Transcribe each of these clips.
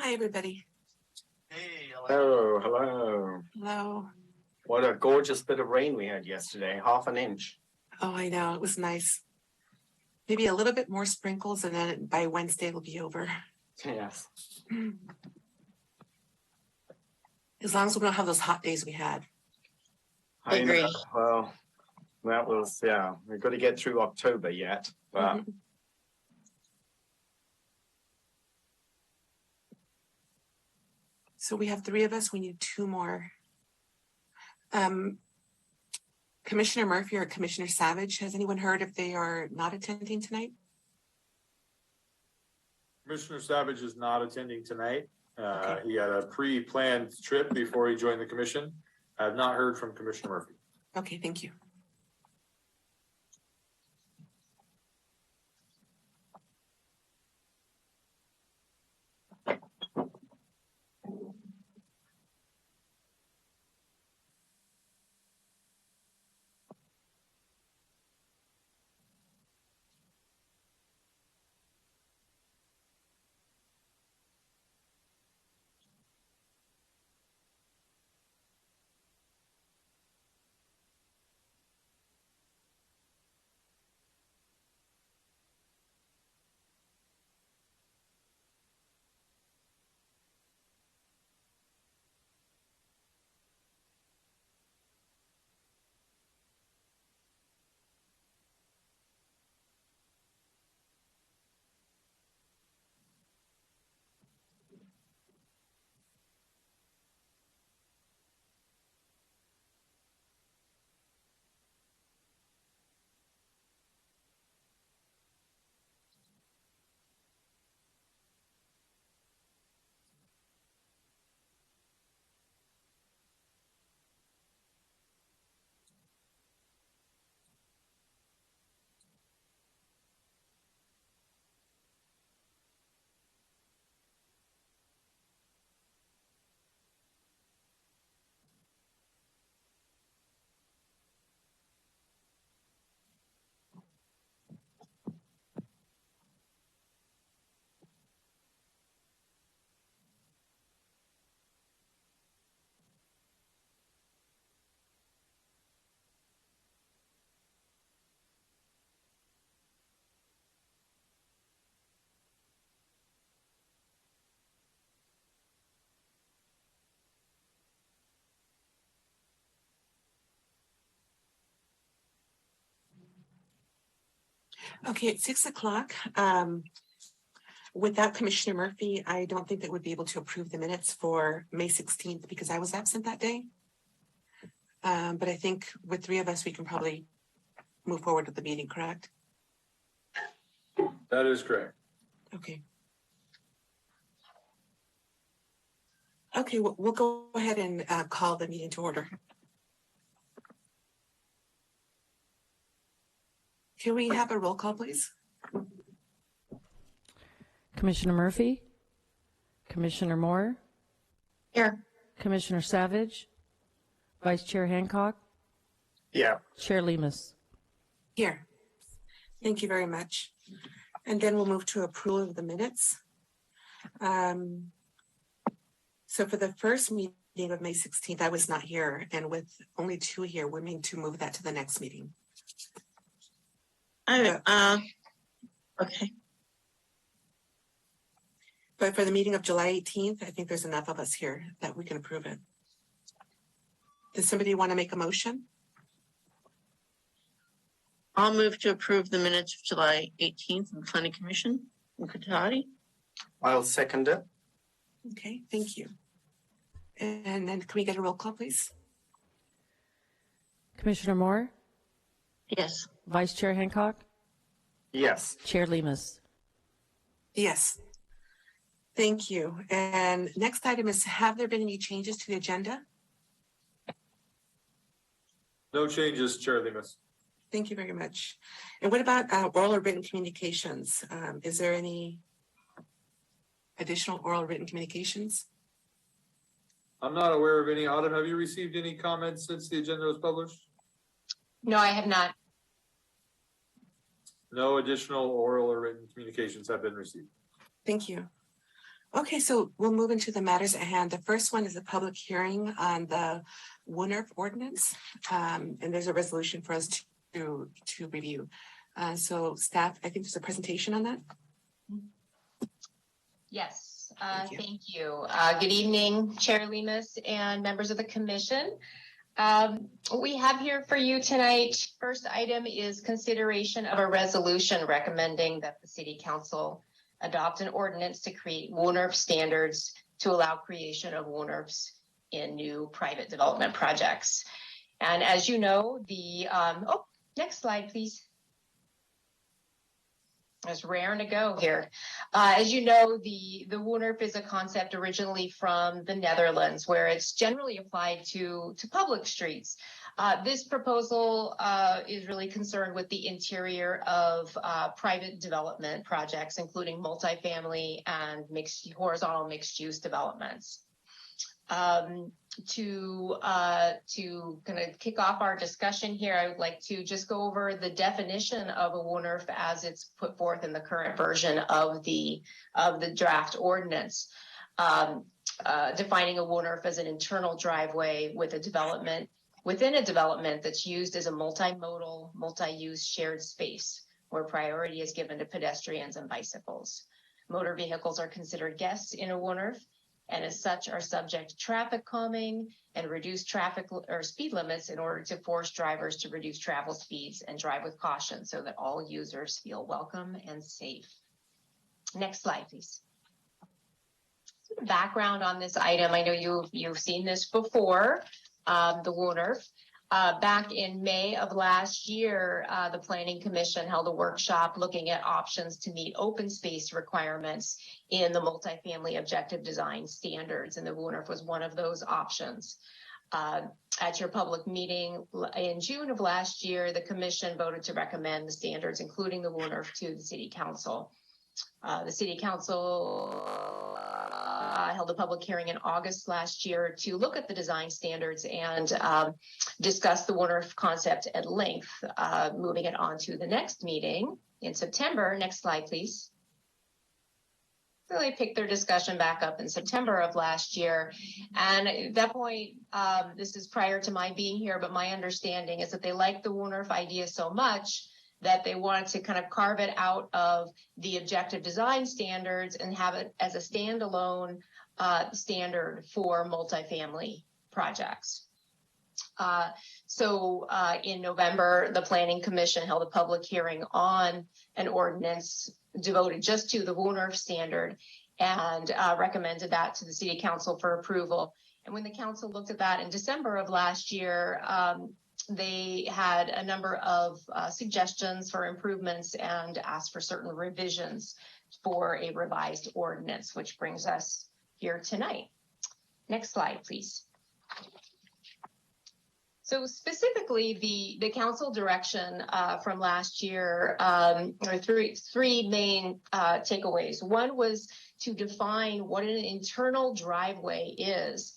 Hi, everybody. Hey, hello, hello. Hello. What a gorgeous bit of rain we had yesterday, half an inch. Oh, I know. It was nice. Maybe a little bit more sprinkles, and then by Wednesday it'll be over. Yes. As long as we don't have those hot days we had. I agree. Well, that was, yeah, we've got to get through October yet, but So we have 3 of us. We need 2 more. Commissioner Murphy or Commissioner Savage, has anyone heard if they are not attending tonight? Commissioner Savage is not attending tonight. Okay. He had a pre-planned trip before he joined the commission. I have not heard from Commissioner Murphy. Okay, thank you. Okay, at 6 o'clock, without Commissioner Murphy, I don't think that we'd be able to approve the minutes for May 16th because I was absent that day. But I think with 3 of us, we can probably move forward with the meeting, correct? That is correct. Okay. Okay, we'll go ahead and call the meeting to order. Can we have a roll call, please? Commissioner Murphy, Commissioner Moore, Here. Commissioner Savage, Vice Chair Hancock, yeah. Chair Lemus. Here. Thank you very much. And then we'll move to approval of the minutes. So for the first meeting of May 16th, I was not here, and with only 2 here, we're meant to move that to the next meeting. Okay. But for the meeting of July 18th, I think there's enough of us here that we can approve it. Does somebody want to make a motion? I'll move to approve the minutes of July 18th in the Planning Commission. Mukatari. I'll second it. Okay, thank you. And then can we get a roll call, please? Commissioner Moore, Yes. Vice Chair Hancock, Yes. Chair Lemus. Yes. Thank you. And next item is, have there been any changes to the agenda? No changes, Chair Lemus. Thank you very much. And what about oral or written communications? Is there any additional oral or written communications? I'm not aware of any. Autumn, have you received any comments since the agenda was published? No, I have not. No additional oral or written communications have been received. Thank you. Okay, so we'll move into the matters at hand. The first one is a public hearing on the WNRF ordinance. And there's a resolution for us to review. So staff, I think there's a presentation on that. Yes, Thank you. thank you. Good evening, Chair Lemus and members of the commission. We have here for you tonight, first item is consideration of a resolution recommending that the City Council adopt an ordinance to create WNRF standards to allow creation of WNRFs in new private development projects. And as you know, next slide, please. It's raring to go here. As you know, the WNRF is a concept originally from the Netherlands, where it's generally applied to public streets. This proposal is really concerned with the interior of private development projects, including multifamily and horizontal mixed-use developments. To kind of kick off our discussion here, I would like to just go over the definition of a WNRF as it's put forth in the current version of the draft ordinance. Defining a WNRF as an internal driveway with a development within a development that's used as a multimodal, multi-use shared space where priority is given to pedestrians and bicycles. Motor vehicles are considered guests in a WNRF, and as such are subject to traffic calming and reduced traffic or speed limits in order to force drivers to reduce travel speeds and drive with caution so that all users feel welcome and safe. Next slide, please. Background on this item, I know you've seen this before, the WNRF. Back in May of last year, the Planning Commission held a workshop looking at options to meet open space requirements in the multifamily objective design standards, and the WNRF was one of those options. At your public meeting in June of last year, the Commission voted to recommend the standards, including the WNRF, to the City Council. The City Council held a public hearing in August last year to look at the design standards and discuss the WNRF concept at length. Moving it on to the next meeting in September. Next slide, please. So they picked their discussion back up in September of last year. And at that point, this is prior to my being here, but my understanding is that they liked the WNRF idea so much that they wanted to kind of carve it out of the objective design standards and have it as a standalone standard for multifamily projects. So in November, the Planning Commission held a public hearing on an ordinance devoted just to the WNRF standard and recommended that to the City Council for approval. And when the council looked at that in December of last year, they had a number of suggestions for improvements and asked for certain revisions for a revised ordinance, which brings us here tonight. Next slide, please. So specifically, the council direction from last year are three main takeaways. One was to define what an internal driveway is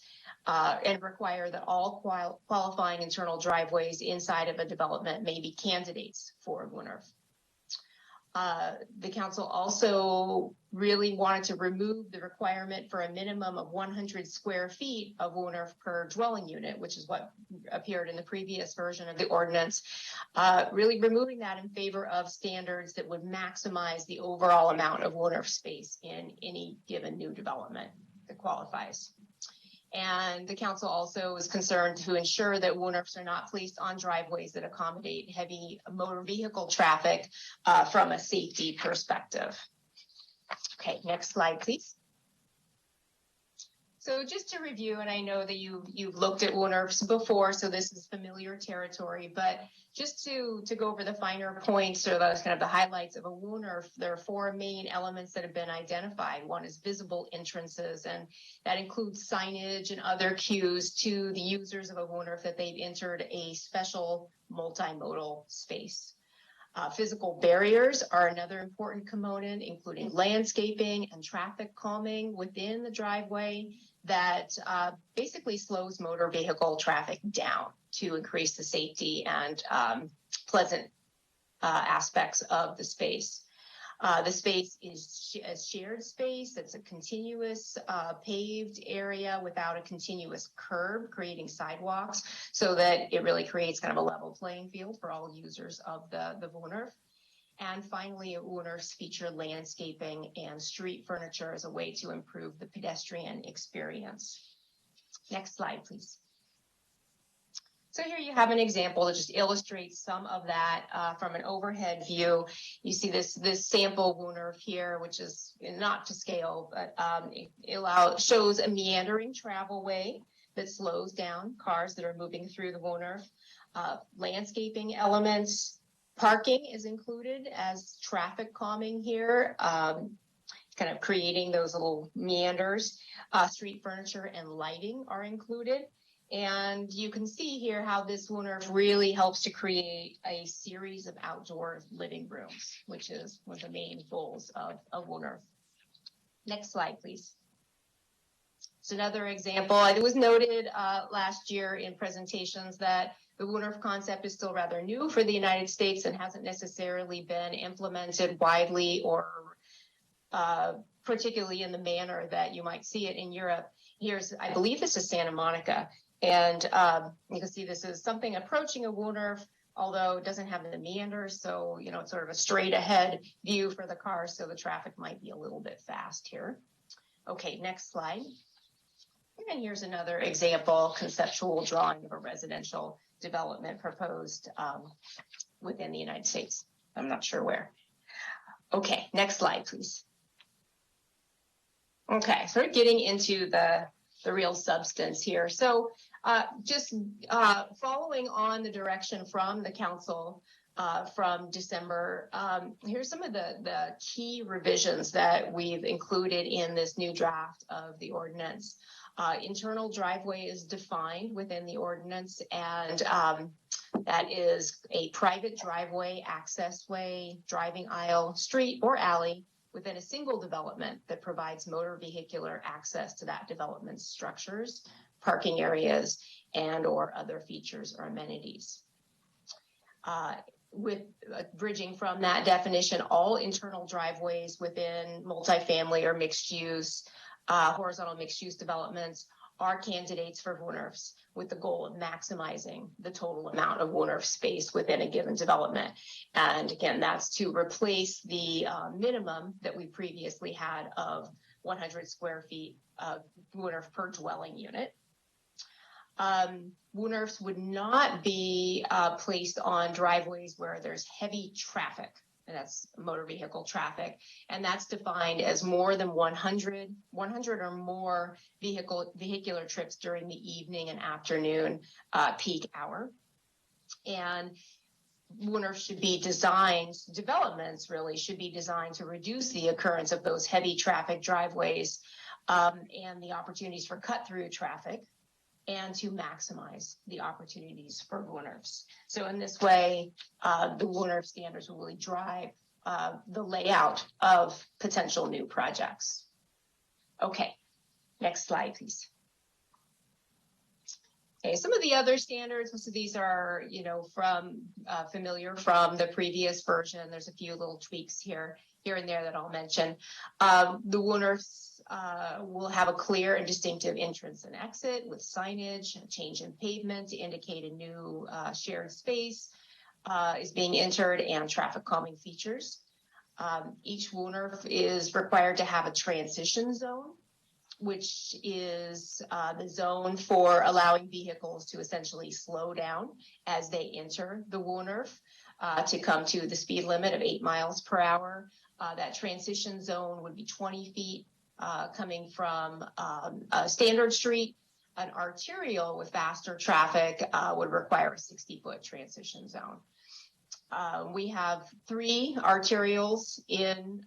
and require that all qualifying internal driveways inside of a development may be candidates for WNRF. The council also really wanted to remove the requirement for a minimum of 100 square feet of WNRF per dwelling unit, which is what appeared in the previous version of the ordinance, really removing that in favor of standards that would maximize the overall amount of WNRF space in any given new development that qualifies. And the council also is concerned to ensure that WNRFs are not placed on driveways that accommodate heavy motor vehicle traffic from a safety perspective. Okay, next slide, please. So just to review, and I know that you've looked at WNRFs before, so this is familiar territory, but just to go over the finer points or those kind of the highlights of a WNRF, there are four main elements that have been identified. One is visible entrances, and that includes signage and other cues to the users of a WNRF that they've entered a special multimodal space. Physical barriers are another important component, including landscaping and traffic calming within the driveway that basically slows motor vehicle traffic down to increase the safety and pleasant aspects of the space. The space is a shared space. It's a continuous paved area without a continuous curb, creating sidewalks so that it really creates kind of a level playing field for all users of the Woonerf. And finally, Woonerfs feature landscaping and street furniture as a way to improve the pedestrian experience. Next slide, please. So here you have an example that just illustrates some of that from an overhead view. You see this sample Woonerf here, which is not to scale, but it shows a meandering travelway that slows down cars that are moving through the Woonerf. Landscaping elements, parking is included as traffic calming here, kind of creating those little meanders. Street furniture and lighting are included. And you can see here how this Woonerf really helps to create a series of outdoor living rooms, which is one of the main goals of Woonerf. Next slide, please. It's another example. It was noted last year in presentations that the Woonerf concept is still rather new for the United States and hasn't necessarily been implemented widely or particularly in the manner that you might see it in Europe. Here's, I believe this is Santa Monica. And you can see this is something approaching a Woonerf, although it doesn't have the meanders. So, you know, it's sort of a straight ahead view for the car. So the traffic might be a little bit fast here. Okay, next slide. And here's another example, conceptual drawing of a residential development proposed within the United States. I'm not sure where. Okay, next slide, please. Okay, so we're getting into the real substance here. So just following on the direction from the council from December, here's some of the key revisions that we've included in this new draft of the ordinance. Internal driveway is defined within the ordinance, and that is a private driveway, access way, driving aisle, street, or alley within a single development that provides motor vehicular access to that development's structures, parking areas, and or other features or amenities. With bridging from that definition, all internal driveways within multifamily or mixed use, horizontal mixed use developments are candidates for Woonerfs with the goal of maximizing the total amount of Woonerf space within a given development. And again, that's to replace the minimum that we previously had of 100 square feet of Woonerf per dwelling unit. Woonerfs would not be placed on driveways where there's heavy traffic, and that's motor vehicle traffic, and that's defined as more than 100 or more vehicular trips during the evening and afternoon peak hour. And Woonerfs should be designed, developments really should be designed to reduce the occurrence of those heavy traffic driveways and the opportunities for cut-through traffic, and to maximize the opportunities for Woonerfs. So in this way, the Woonerf standards will really drive the layout of potential new projects. Okay, next slide, please. Okay, some of the other standards, most of these are, you know, from familiar from the previous version. There's a few little tweaks here and there that I'll mention. The Woonerfs will have a clear and distinctive entrance and exit with signage, a change in pavement to indicate a new shared space is being entered, and traffic calming features. Each Woonerf is required to have a transition zone, which is the zone for allowing vehicles to essentially slow down as they enter the Woonerf to come to the speed limit of 8 miles per hour. That transition zone would be 20 feet coming from a standard street. An arterial with faster traffic would require a 60-foot transition zone. We have 3 arterials in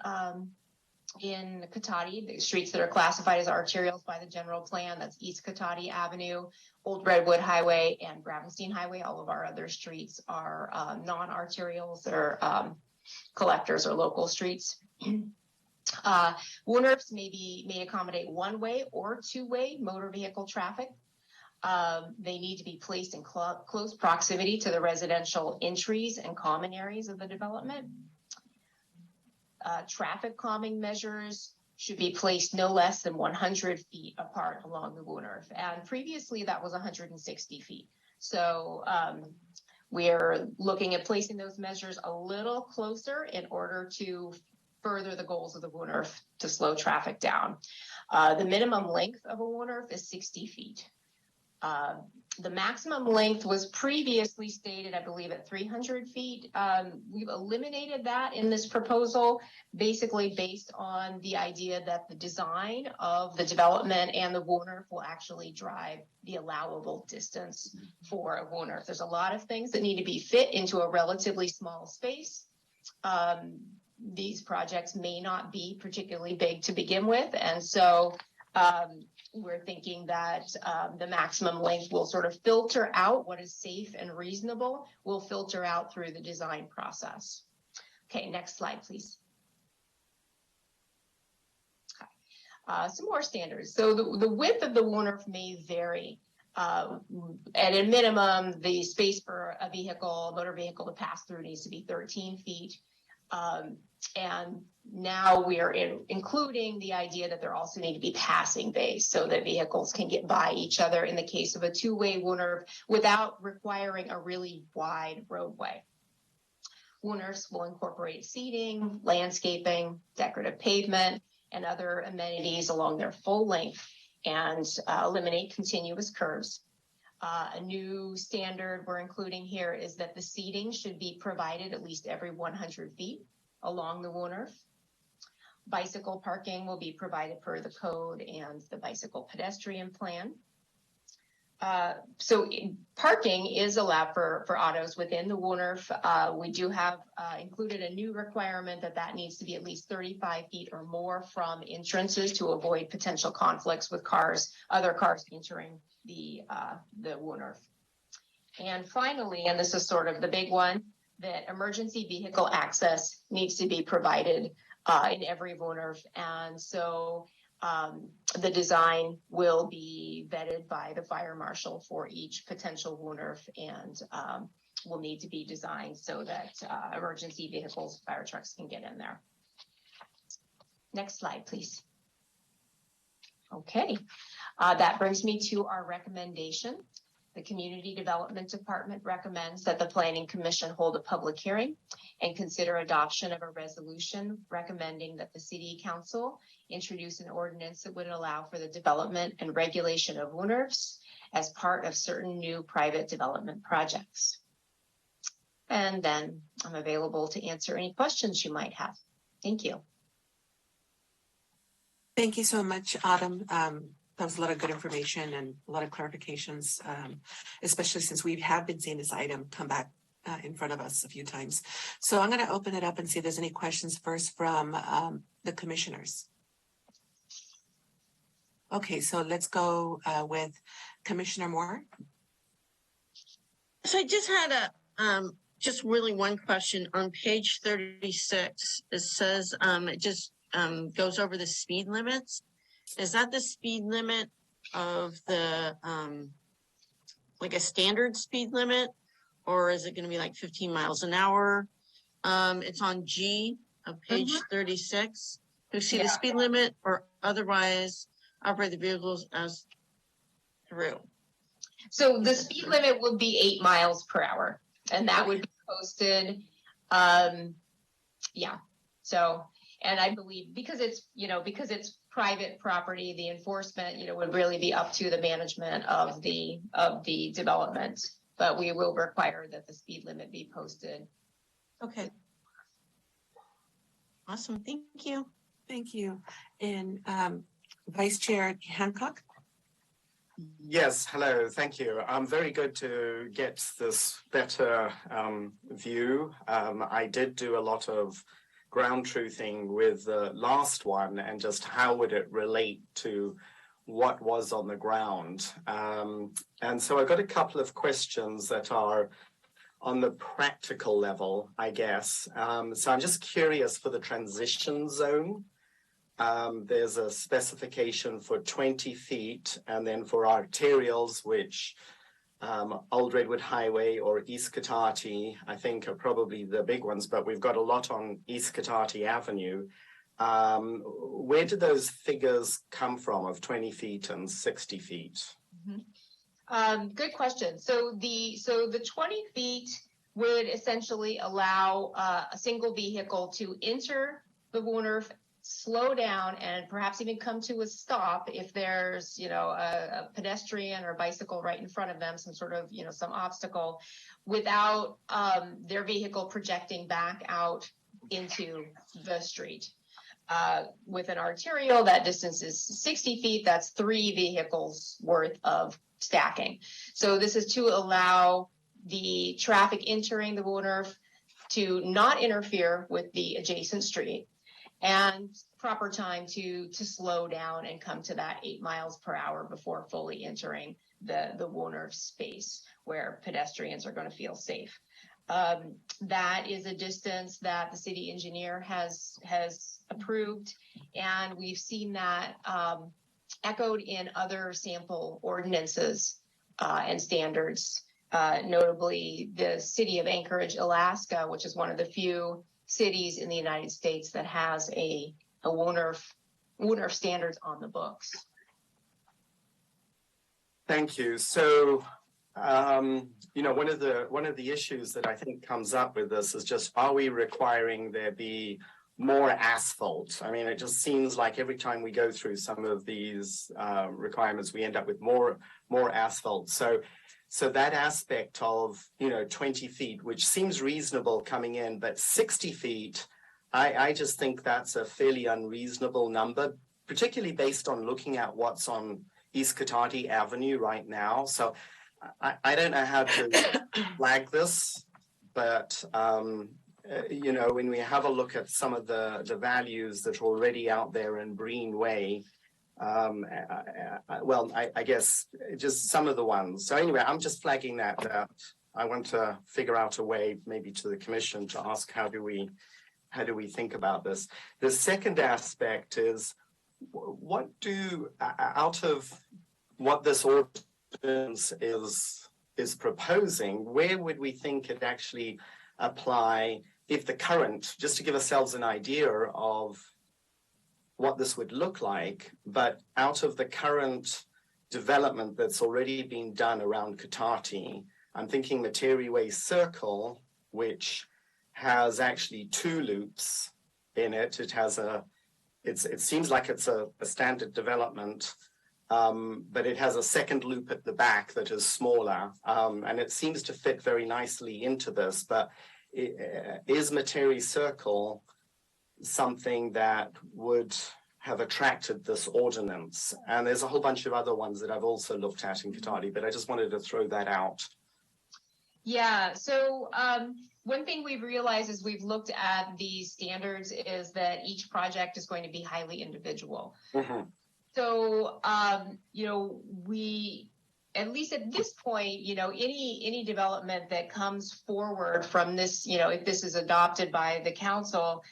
Cotati, the streets that are classified as arterials by the general plan. That's East Cotati Avenue, Old Redwood Highway, and Gravenstein Highway. All of our other streets are non-arterials or collectors or local streets. Woonerfs may accommodate one-way or two-way motor vehicle traffic. They need to be placed in close proximity to the residential entries and common areas of the development. traffic calming measures should be placed no less than 100 feet apart along the Wooners. And previously that was 160 feet. So we're looking at placing those measures a little closer in order to further the goals of the Wooners to slow traffic down. The minimum length of a Wooners is 60 feet. The maximum length was previously stated, I believe, at 300 feet. We've eliminated that in this proposal, basically based on the idea that the design of the development and the Wooners will actually drive the allowable distance for a Wooners. There's a lot of things that need to be fit into a relatively small space. These projects may not be particularly big to begin with, and so we're thinking that the maximum length will sort of filter out what is safe and reasonable, will filter out through the design process. Okay, next slide, please. Okay. Some more standards. So the width of the Wooners may vary. At a minimum, the space for a motor vehicle to pass through needs to be 13 feet. And now we are including the idea that there also need to be passing bays so that vehicles can get by each other in the case of a two-way Wooners without requiring a really wide roadway. Wooners will incorporate seating, landscaping, decorative pavement, and other amenities along their full length and eliminate continuous curves. A new standard we're including here is that the seating should be provided at least every 100 feet along the Wooners. Bicycle parking will be provided per the code and the bicycle pedestrian plan. So parking is allowed for autos within the Wooners. We do have included a new requirement that needs to be at least 35 feet or more from entrances to avoid potential conflicts with other cars entering the Wooners. And finally, and this is sort of the big one, that emergency vehicle access needs to be provided in every Wooners. And so the design will be vetted by the fire marshal for each potential Wooners and will need to be designed so that emergency vehicles, fire trucks can get in there. Next slide, please. Okay, that brings me to our recommendation. The Community Development Department recommends that the Planning Commission hold a public hearing and consider adoption of a resolution recommending that the City Council introduce an ordinance that would allow for the development and regulation of Wooners as part of certain new private development projects. And then I'm available to answer any questions you might have. Thank you. Thank you so much, Autumn. That was a lot of good information and a lot of clarifications, especially since we have been seeing this item come back in front of us a few times. So I'm going to open it up and see if there's any questions first from the commissioners. Okay, so let's go with Commissioner Moore. So I just had just really one question on page 36. It says it just goes over the speed limits. Is that the speed limit of the, like a standard speed limit, or is it going to be like 15 miles an hour? It's on G of page 36. You see the speed limit or otherwise operate the vehicles as through. So the speed limit would be 8 miles per hour, and that would be posted. Yeah. So, and I believe because it's private property, the enforcement, would really be up to the management of the development, but we will require that the speed limit be posted. Okay. Awesome. Thank you. Thank you. And Vice Chair Hancock. Yes, hello, thank you. Very good to get this better view. I did do a lot of ground truthing with the last one and just how would it relate to what was on the ground. And so I've got a couple of questions that are on the practical level, I guess. So I'm just curious for the transition zone. There's a specification for 20 feet and then for arterials, which Old Redwood Highway or East Cotati, I think are probably the big ones, but we've got a lot on East Cotati Avenue. Where did those figures come from of 20 feet and 60 feet? Good question. So the 20 feet would essentially allow a single vehicle to enter the Woolnerf, slow down, and perhaps even come to a stop if there's, a pedestrian or bicycle right in front of them, some sort of, some obstacle, without their vehicle projecting back out into the street. With an arterial, that distance is 60 feet. That's 3 vehicles worth of stacking. So this is to allow the traffic entering the Woolnerf to not interfere with the adjacent street, and proper time to slow down and come to that 8 miles per hour before fully entering the Woolnerf space where pedestrians are going to feel safe. That is a distance that the city engineer has approved, and we've seen that echoed in other sample ordinances and standards, notably the city of Anchorage, Alaska, which is one of the few cities in the United States that has a Woolnerf standards on the books. Thank you. So, one of the issues that I think comes up with this is just, are we requiring there be more asphalt? I mean, it just seems like every time we go through some of these requirements, we end up with more asphalt. So that aspect of, 20 feet, which seems reasonable coming in, but 60 feet, I just think that's a fairly unreasonable number, particularly based on looking at what's on East Cotati Avenue right now. So I don't know how to flag this, but, when we have a look at some of the values that are already out there in Breen Way, I guess just some of the ones. So anyway, I'm just flagging that out. I want to figure out a way, maybe to the commission, to ask how do we think about this. The second aspect is, what out of what this ordinance is proposing, where would we think it actually apply if the current, just to give ourselves an idea of what this would look like, but out of the current development that's already been done around Cotati, I'm thinking Metairie Way Circle, which has actually 2 loops in it. It seems like it's a standard development, but it has a second loop at the back that is smaller, and it seems to fit very nicely into this. But is Metairie Circle something that would have attracted this ordinance? And there's a whole bunch of other ones that I've also looked at in Cotati, but I just wanted to throw that out. Yeah, so one thing we've realized as we've looked at these standards is that each project is going to be highly individual. Mm-hmm. So, we, at least at this point, any development that comes forward from this, if this is adopted by the council,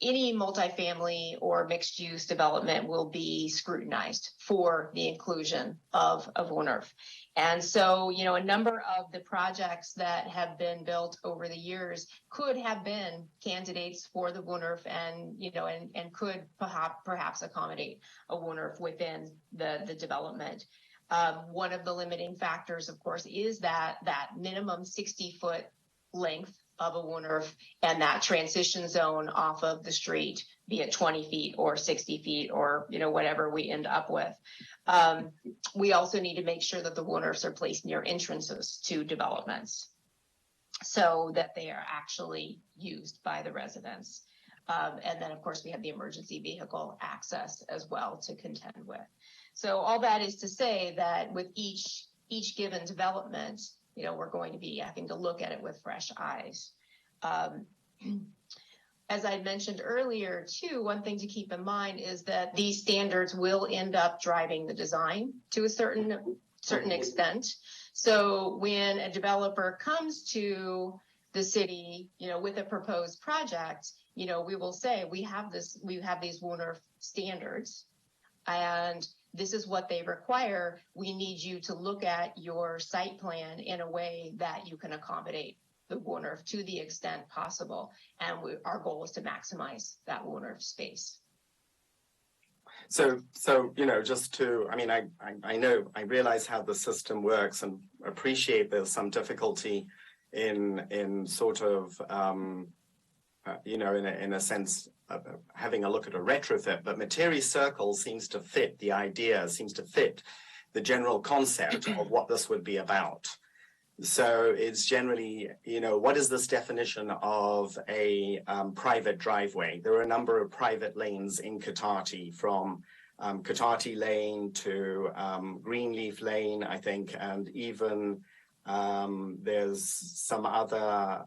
any multifamily or mixed use development will be scrutinized for the inclusion of Woolnerf. And so, a number of the projects that have been built over the years could have been candidates for the Woolnerf, and, and could perhaps accommodate a Woolnerf within the development. One of the limiting factors, of course, is that minimum 60-foot length of a Woolnerf and that transition zone off of the street, be it 20 feet or 60 feet or, whatever we end up with. We also need to make sure that the Woolnerfs are placed near entrances to developments so that they are actually used by the residents. And then, of course, we have the emergency vehicle access as well to contend with. So all that is to say that with each given development, we're going to be having to look at it with fresh eyes. As I mentioned earlier, too, one thing to keep in mind is that these standards will end up driving the design to a certain extent. So when a developer comes to the city, with a proposed project, we will say we have these Woolnerf standards, and this is what they require. We need you to look at your site plan in a way that you can accommodate the WUNRF to the extent possible. And our goal is to maximize that WUNRF space. So, just to, I mean, I realize how the system works and appreciate there's some difficulty in sort of, in a sense, having a look at a retrofit, but Materi Circle seems to fit the idea, seems to fit the general concept of what this would be about. So it's generally, what is this definition of a private driveway? There are a number of private lanes in Cotati, from Cotati Lane to Greenleaf Lane, I think, and even there's some other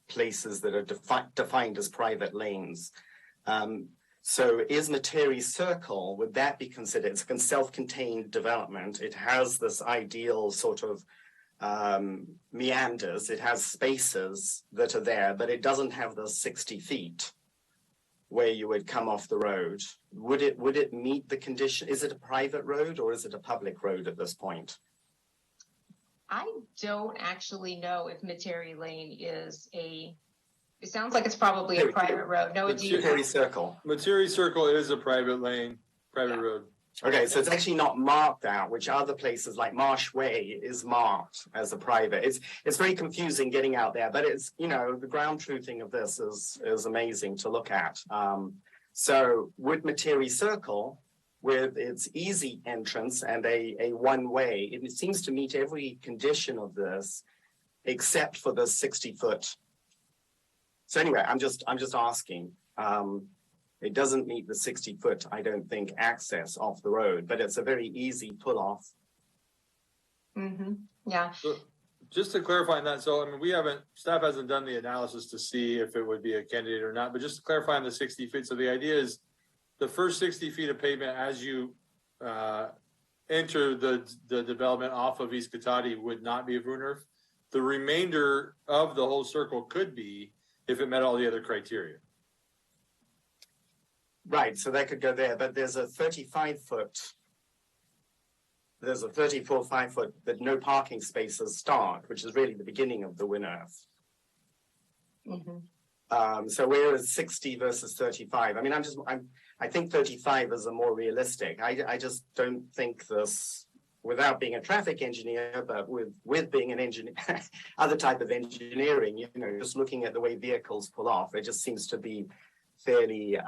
places that are defined as private lanes. So is Materi Circle, would that be considered? It's a self-contained development. It has this ideal sort of meanders. It has spaces that are there, but it doesn't have the 60 feet where you would come off the road. Would it meet the condition? Is it a private road or is it a public road at this point? I don't actually know if Materi Lane is it sounds like it's probably a private road. No, do you? Materi Circle. Materi Circle is a private lane, private road. Okay, so it's actually not marked out, which other places like Marsh Way is marked as a private. It's very confusing getting out there, but it's, the ground truthing of this is amazing to look at. So with Materi Circle, with its easy entrance and a one-way, it seems to meet every condition of this except for the 60-foot. So anyway, I'm just asking. It doesn't meet the 60-foot, I don't think, access off the road, but it's a very easy pull-off. Mm-hmm. Yeah. So just to clarify on that, so I mean, staff hasn't done the analysis to see if it would be a candidate or not, but just to clarify on the 60 feet. So the idea is the first 60 feet of pavement as you enter the development off of East Cotati would not be a WUNRF. The remainder of the whole circle could be if it met all the other criteria. Right, so that could go there, but there's a 34 5-foot, but no parking spaces start, which is really the beginning of the WUNRF. Mm-hmm. So where is 60 versus 35? I mean, I think 35 is a more realistic. I just don't think this, without being a traffic engineer, but with being an engineer, other type of engineering, just looking at the way vehicles pull off, it just seems to be fairly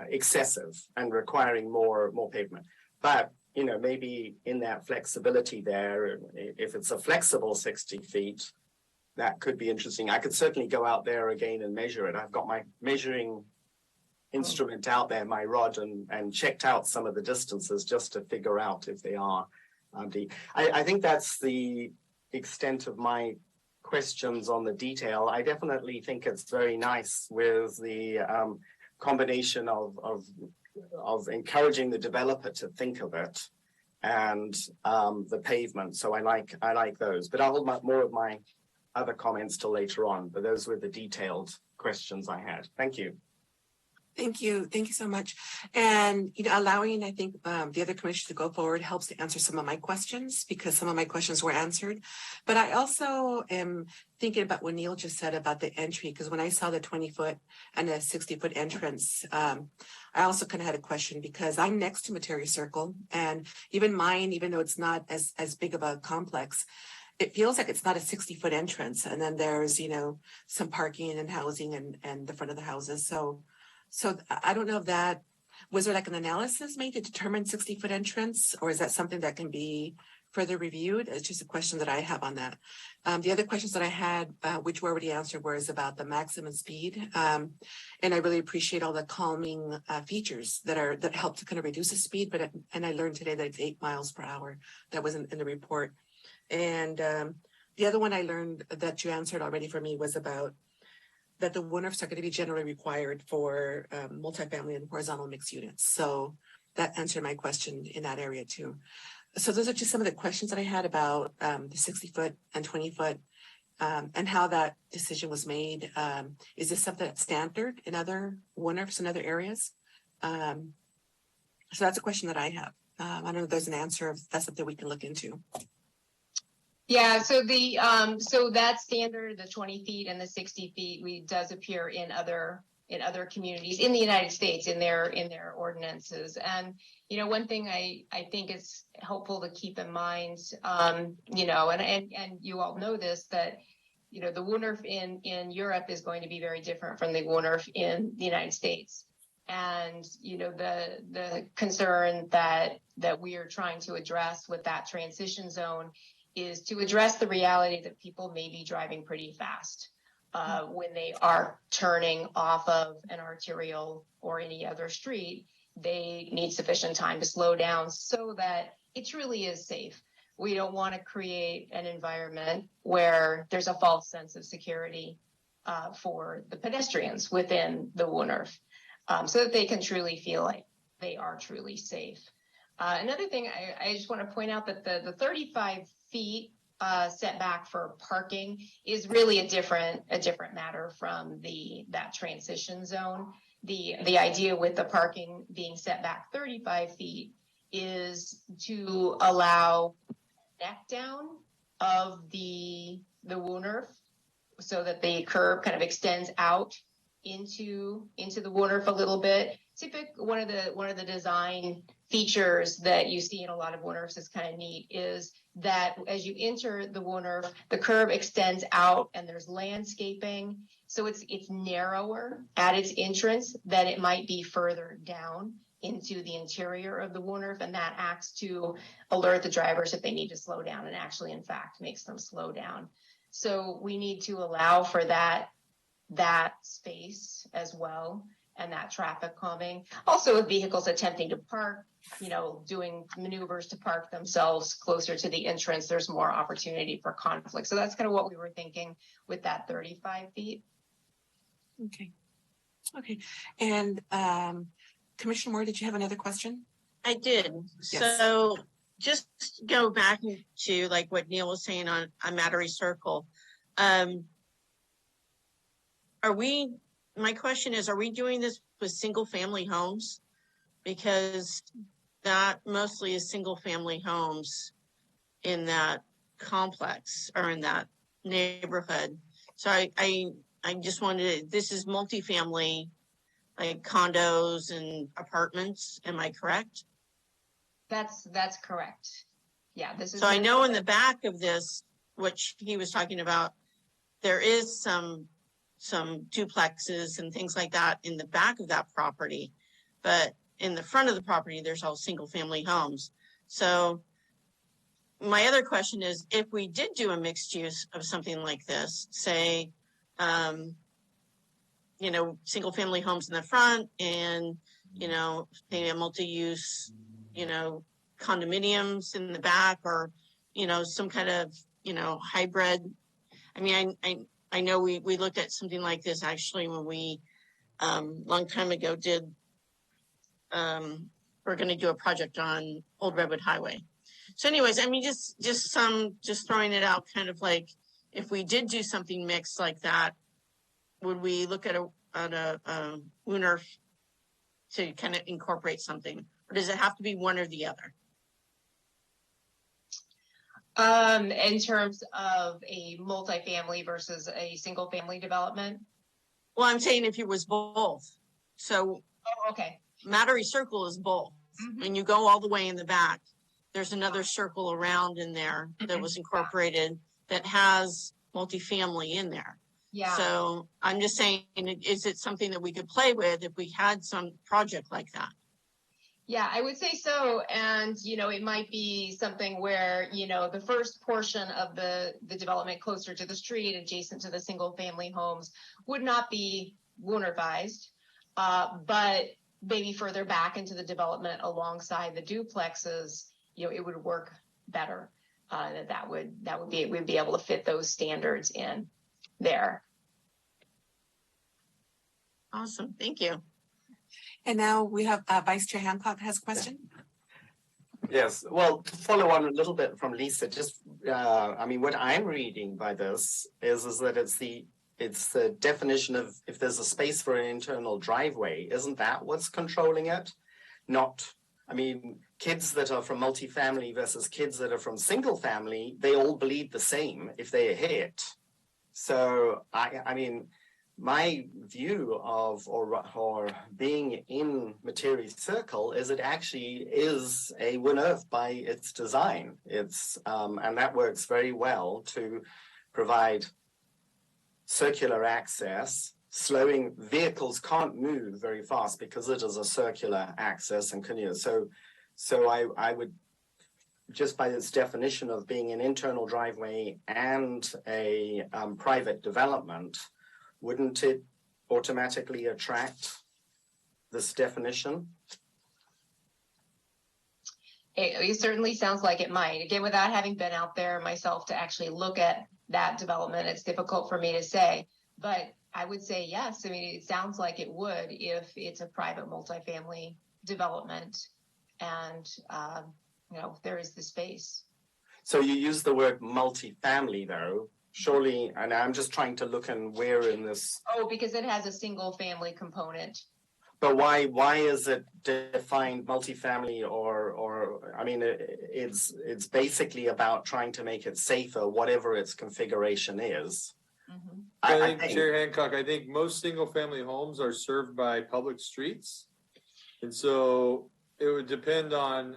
excessive and requiring more pavement. But, maybe in that flexibility there, if it's a flexible 60 feet, that could be interesting. I could certainly go out there again and measure it. I've got my measuring instrument out there, my rod, and checked out some of the distances just to figure out if they are deep. I think that's the extent of my questions on the detail. I definitely think it's very nice with the combination of encouraging the developer to think of it and the pavement. So I like those, but I'll hold more of my other comments till later on. But those were the detailed questions I had. Thank you. Thank you so much. And allowing, I think, the other commissioners to go forward helps to answer some of my questions, because some of my questions were answered. But I also am thinking about what Neil just said about the entry, because when I saw the 20-foot and a 60-foot entrance, I also kind of had a question, because I'm next to Materi Circle, and even mine, even though it's not as big of a complex, it feels like it's not a 60-foot entrance. And then there's, some parking and housing and the front of the houses. So I don't know if that, was there like an analysis made to determine 60-foot entrance, or is that something that can be further reviewed? It's just a question that I have on that. The other questions that I had, which were already answered, was about the maximum speed. And I really appreciate all the calming features that help to kind of reduce the speed. And I learned today that it's 8 miles per hour. That wasn't in the report. And the other one I learned that you answered already for me was about that the WUNRFs are going to be generally required for multifamily and horizontal mixed units. So that answered my question in that area too. So those are just some of the questions that I had about the 60-foot and 20-foot and how that decision was made. Is this something that's standard in other WUNRFs in other areas? So that's a question that I have. I don't know if there's an answer, if that's something we can look into. Yeah, so so that standard, the 20 feet and the 60 feet, does appear in other communities in the United States in their ordinances. And, one thing I think is helpful to keep in mind, and you all know this, that, the WUNRF in Europe is going to be very different from the WUNRF in the United States. And, the concern that we are trying to address with that transition zone is to address the reality that people may be driving pretty fast when they are turning off of an arterial or any other street. They need sufficient time to slow down so that it truly is safe. We don't want to create an environment where there's a false sense of security for the pedestrians within the WUNRF, so that they can truly feel like they are truly safe. Another thing, I just want to point out that the 35 feet setback for parking is really a different matter from that transition zone. The idea with the parking being set back 35 feet is to allow neck down of the WUNRF so that the curb kind of extends out into the WUNRF a little bit. One of the design features that you see in a lot of WUNRFs is kind of neat is that as you enter the WUNRF, the curb extends out and there's landscaping. So it's narrower at its entrance than it might be further down into the interior of the WUNRF, and that acts to alert the drivers if they need to slow down, and actually, in fact, makes them slow down. So we need to allow for that space as well, and that traffic calming. Also, with vehicles attempting to park, doing maneuvers to park themselves closer to the entrance, there's more opportunity for conflict. So that's kind of what we were thinking with that 35 feet. Okay. And Commissioner Moore, did you have another question? I did. Yes. So just go back to like what Neil was saying on Mattery Circle. My question is, are we doing this with single family homes? Because that mostly is single family homes in that complex or in that neighborhood. So I just wanted this is multifamily, like condos and apartments. Am I correct? That's correct. Yeah, this is. So I know in the back of this, which he was talking about, there is some duplexes and things like that in the back of that property, but in the front of the property, there's all single family homes. So my other question is, if we did do a mixed use of something like this, say, single family homes in the front and, maybe a multi-use, condominiums in the back, or, some kind of, hybrid. I mean, I know we looked at something like this actually when we, long time ago we're going to do a project on Old Redwood Highway. So anyways, I mean, just throwing it out, kind of like, if we did do something mixed like that, would we look at a WUNRF to kind of incorporate something, or does it have to be one or the other? In terms of a multifamily versus a single family development? Well, I'm saying if it was both. So okay. Mattery Circle is both. Mm-hmm. And you go all the way in the back, there's another circle around in there that was incorporated that has multifamily in there. Yeah. So I'm just saying, is it something that we could play with if we had some project like that? Yeah, I would say so. And, it might be something where, the first portion of the development closer to the street, adjacent to the single family homes, would not be WUNRFized, but maybe further back into the development alongside the duplexes, it would work better. We'd be able to fit those standards in there. Awesome. Thank you. And now we have Vice Chair Hancock has a question. Yes, well, to follow on a little bit from Lisa, just, what I'm reading by this is that it's the definition of if there's a space for an internal driveway, isn't that what's controlling it? Not, I mean, kids that are from multifamily versus kids that are from single family, they all bleed the same if they hit. So I mean, my view of or being in Materi Circle is it actually is a WNERF by its design. It's and that works very well to provide circular access. Slowing vehicles can't move very fast because it is a circular access and can so I would, just by its definition of being an internal driveway and a private development, wouldn't it automatically attract this definition? It certainly sounds like it might. Again, without having been out there myself to actually look at that development, it's difficult for me to say. But I would say yes. I mean, it sounds like it would if it's a private multifamily development and, there is the space. So you use the word multifamily though, surely, and I'm just trying to look and where in this. Oh, because it has a single family component. But why is it defined multifamily or I mean, it's basically about trying to make it safer, whatever its configuration is. Mm-hmm. I think, Chair Hancock, I think most single family homes are served by public streets. And so it would depend on,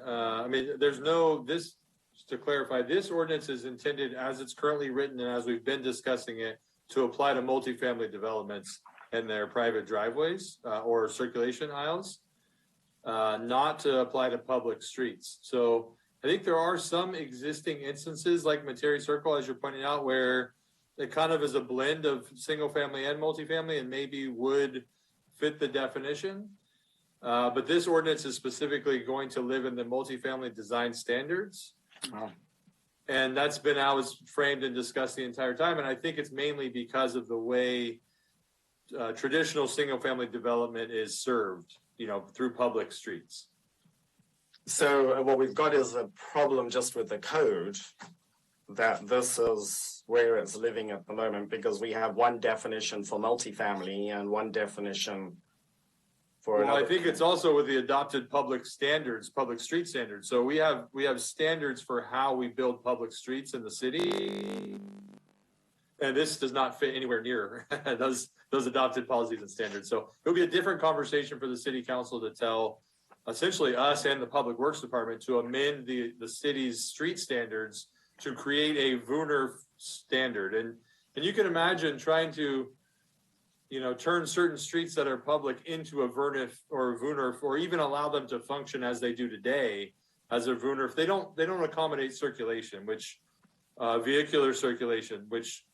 just to clarify, this ordinance is intended as it's currently written and as we've been discussing it to apply to multifamily developments and their private driveways or circulation aisles, not to apply to public streets. So I think there are some existing instances like Materi Circle, as you're pointing out, where it kind of is a blend of single family and multifamily and maybe would fit the definition. But this ordinance is specifically going to live in the multifamily design standards. Oh. And that's been how it's framed and discussed the entire time. And I think it's mainly because of the way traditional single family development is served, through public streets. So what we've got is a problem just with the code, that this is where it's living at the moment, because we have one definition for multifamily and one definition for Well, another. I think it's also with the adopted public standards, public street standards. So we have standards for how we build public streets in the city. And this does not fit anywhere near those adopted policies and standards. So it'll be a different conversation for the city council to tell essentially us and the public works department to amend the city's street standards to create a WNERF standard. And you can imagine trying to, turn certain streets that are public into a WNERF or even allow them to function as they do today as a WNERF. They don't accommodate circulation, which vehicular circulation, which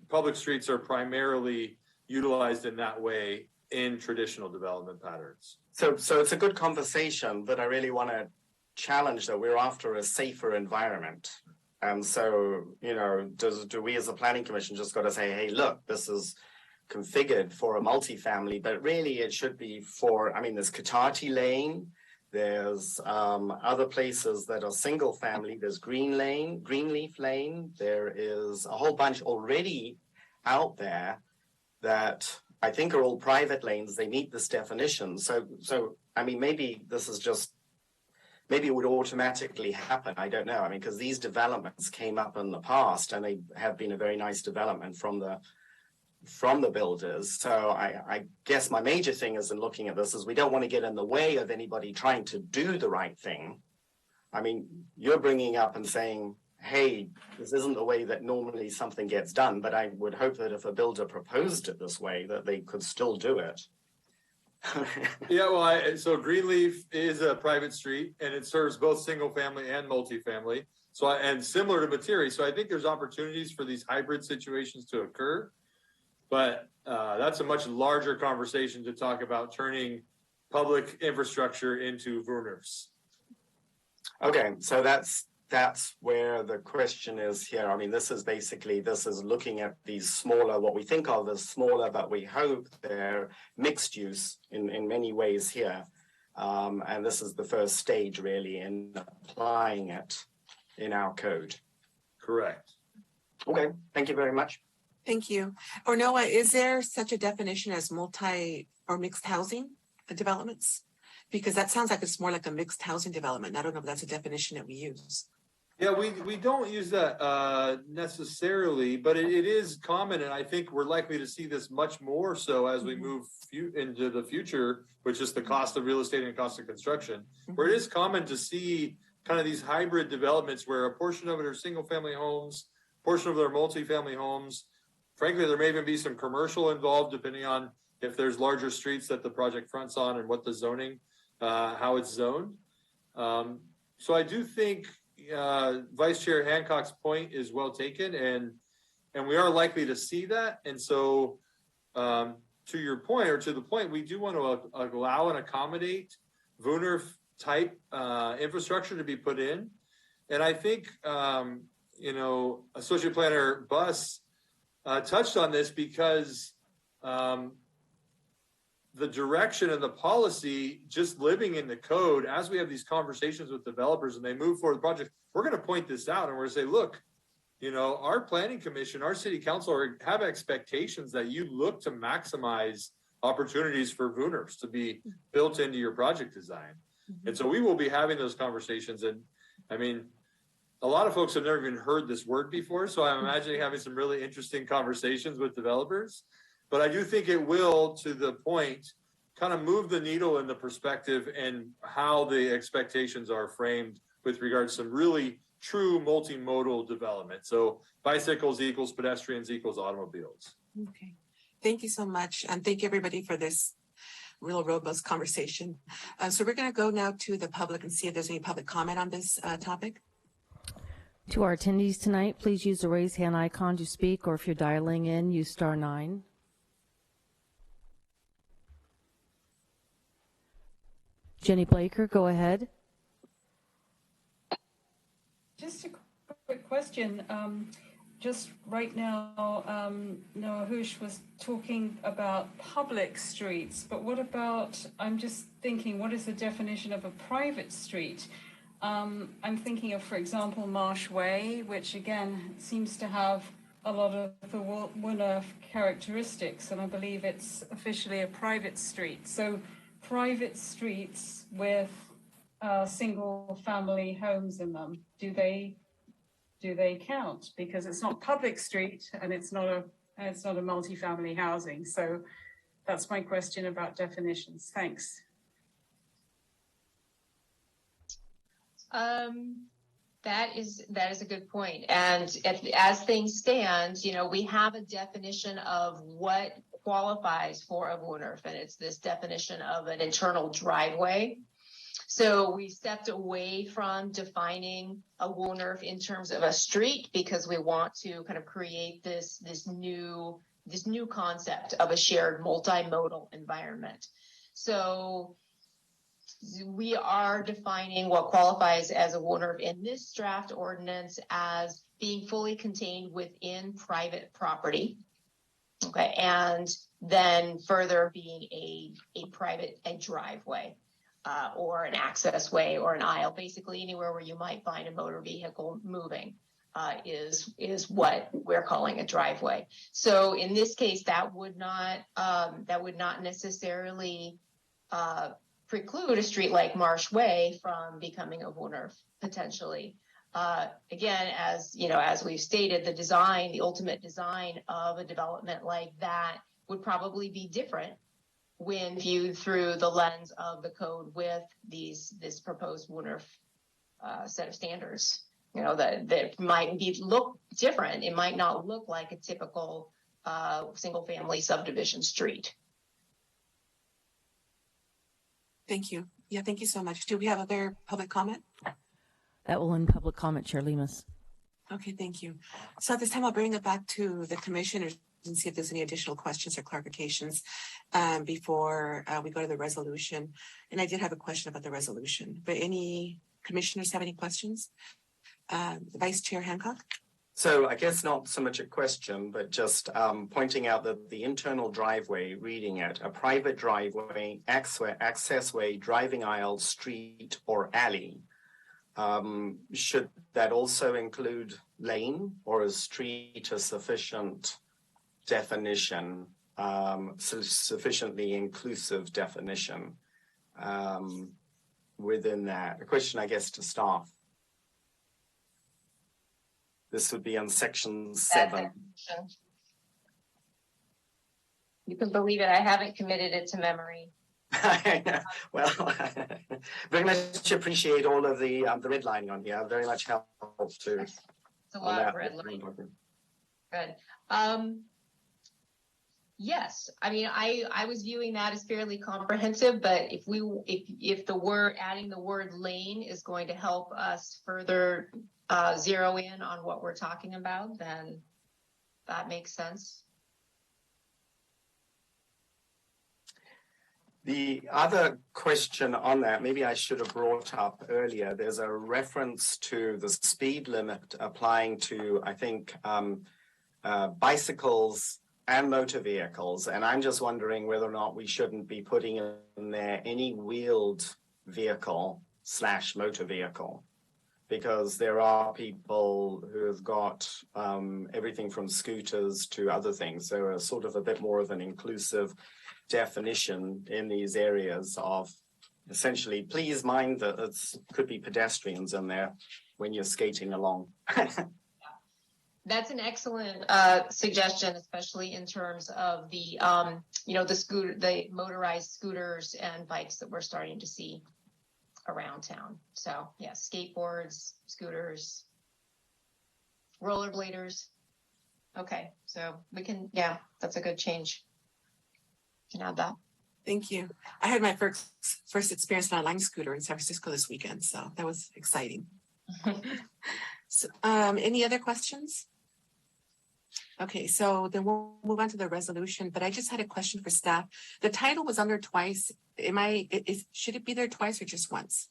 public streets are primarily utilized in that way in traditional development patterns. So it's a good conversation, but I really want to challenge that we're after a safer environment. And so, do we as a planning commission just got to say, hey, look, this is configured for a multifamily, but really it should be for, there's Katati Lane, there's other places that are single family, there's Greenleaf Lane, there is a whole bunch already out there that I think are all private lanes. They meet this definition. So maybe this is just, maybe it would automatically happen. I don't know. Because these developments came up in the past and they have been a very nice development from the builders. So I guess my major thing is in looking at this is we don't want to get in the way of anybody trying to do the right thing. You're bringing up and saying, hey, this isn't the way that normally something gets done, but I would hope that if a builder proposed it this way, that they could still do it. Yeah, well, so Greenleaf is a private street and it serves both single family and multifamily. So, and similar to Materi. So I think there's opportunities for these hybrid situations to occur, but that's a much larger conversation to talk about turning public infrastructure into WNERFs. Okay, so that's where the question is here. This is looking at these smaller, what we think of as smaller, but we hope they're mixed use in many ways here. And this is the first stage really in applying it in our code. Correct. Okay, thank you very much. Thank you. Or Noah, is there such a definition as multi or mixed housing developments? Because that sounds like it's more like a mixed housing development. I don't know if that's a definition that we use. Yeah, we don't use that necessarily, but it is common, and I think we're likely to see this much more so as we move into the future, which is the cost of real estate and cost of construction, where it is common to see kind of these hybrid developments where a portion of it are single family homes, portion of it are multifamily homes. Frankly, there may even be some commercial involved depending on if there's larger streets that the project fronts on and what the zoning, how it's zoned. So I do think Vice Chair Hancock's point is well taken, and we are likely to see that. And so, to your point, or to the point, we do want to allow and accommodate VUNERF type infrastructure to be put in. And I think, Associate Planner Buss touched on this because the direction and the policy, just living in the code, as we have these conversations with developers and they move forward the project, we're going to point this out and we're going to say, look, our planning commission, our city council have expectations that you look to maximize opportunities for VUNERFs to be built into your project design. And so we will be having those conversations. And I mean, a lot of folks have never even heard this word before. So I'm imagining having some really interesting conversations with developers. But I do think it will, to the point, kind of move the needle in the perspective and how the expectations are framed with regards to some really true multimodal development. So bicycles equals pedestrians equals automobiles. Okay. Thank you so much. And thank you everybody for this real robust conversation. So we're going to go now to the public and see if there's any public comment on this topic. To our attendees tonight, please use the raise hand icon to speak, or if you're dialing in, use *9. Jenny Blaker, go ahead. Just a quick question. Just right now, Noah Hush was talking about public streets, but what about, I'm just thinking, what is the definition of a private street? I'm thinking of, for example, Marsh Way, which again seems to have a lot of the WUNERF characteristics, and I believe it's officially a private street. So private streets with single family homes in them, do they count? Because it's not public street and it's not a multi-family housing. So that's my question about definitions. Thanks. That is a good point. And as things stand, we have a definition of what qualifies for a WUNERF, and it's this definition of an internal driveway. So we stepped away from defining a WUNERF in terms of a street because we want to kind of create this new concept of a shared multimodal environment. So we are defining what qualifies as a WUNERF in this draft ordinance as being fully contained within private property. Okay, and then further being a driveway or an access way or an aisle, basically anywhere where you might find a motor vehicle moving is what we're calling a driveway. So in this case, that would not necessarily preclude a street like Marsh Way from becoming a WUNERF potentially. Again, as we've stated, the ultimate design of a development like that would probably be different when viewed through the lens of the code with this proposed WUNERF set of standards. That might look different. It might not look like a typical single family subdivision street. Thank you. Yeah, thank you so much. Do we have other public comment? That will end public comment, Chair Lemus. Okay, thank you. So at this time, I'll bring it back to the commissioners and see if there's any additional questions or clarifications before we go to the resolution. And I did have a question about the resolution, but any commissioners have any questions? Vice Chair Hancock? So I guess not so much a question, but just pointing out that the internal driveway, reading it, a private driveway, accessway, driving aisle, street, or alley. Should that also include lane, or is street a sufficient definition, sufficiently inclusive definition within that. A question, I guess, to staff. This would be on section 7. You can believe it, I haven't committed it to memory. Well, very much appreciate all of the redlining on here. Very much helpful to. It's a lot of red line. Good. Yes, I mean, I was viewing that as fairly comprehensive, but if the word, adding the word lane is going to help us further zero in on what we're talking about, then that makes sense. The other question on that, maybe I should have brought up earlier, there's a reference to the speed limit applying to, I think, bicycles and motor vehicles. And I'm just wondering whether or not we shouldn't be putting in there any wheeled vehicle / motor vehicle, because there are people who have got everything from scooters to other things. So a sort of a bit more of an inclusive definition in these areas of essentially, please mind that it could be pedestrians in there when you're skating along. That's an excellent suggestion, especially in terms of the the motorized scooters and bikes that we're starting to see around town. So yeah, skateboards, scooters, rollerbladers. Okay, so we can, yeah, that's a good change. Can add that. Thank you. I had my first experience on a Lime scooter in San Francisco this weekend, so that was exciting. So, any other questions? Okay, so then we'll move on to the resolution, but I just had a question for staff. The title was on there twice. Should it be there twice or just once?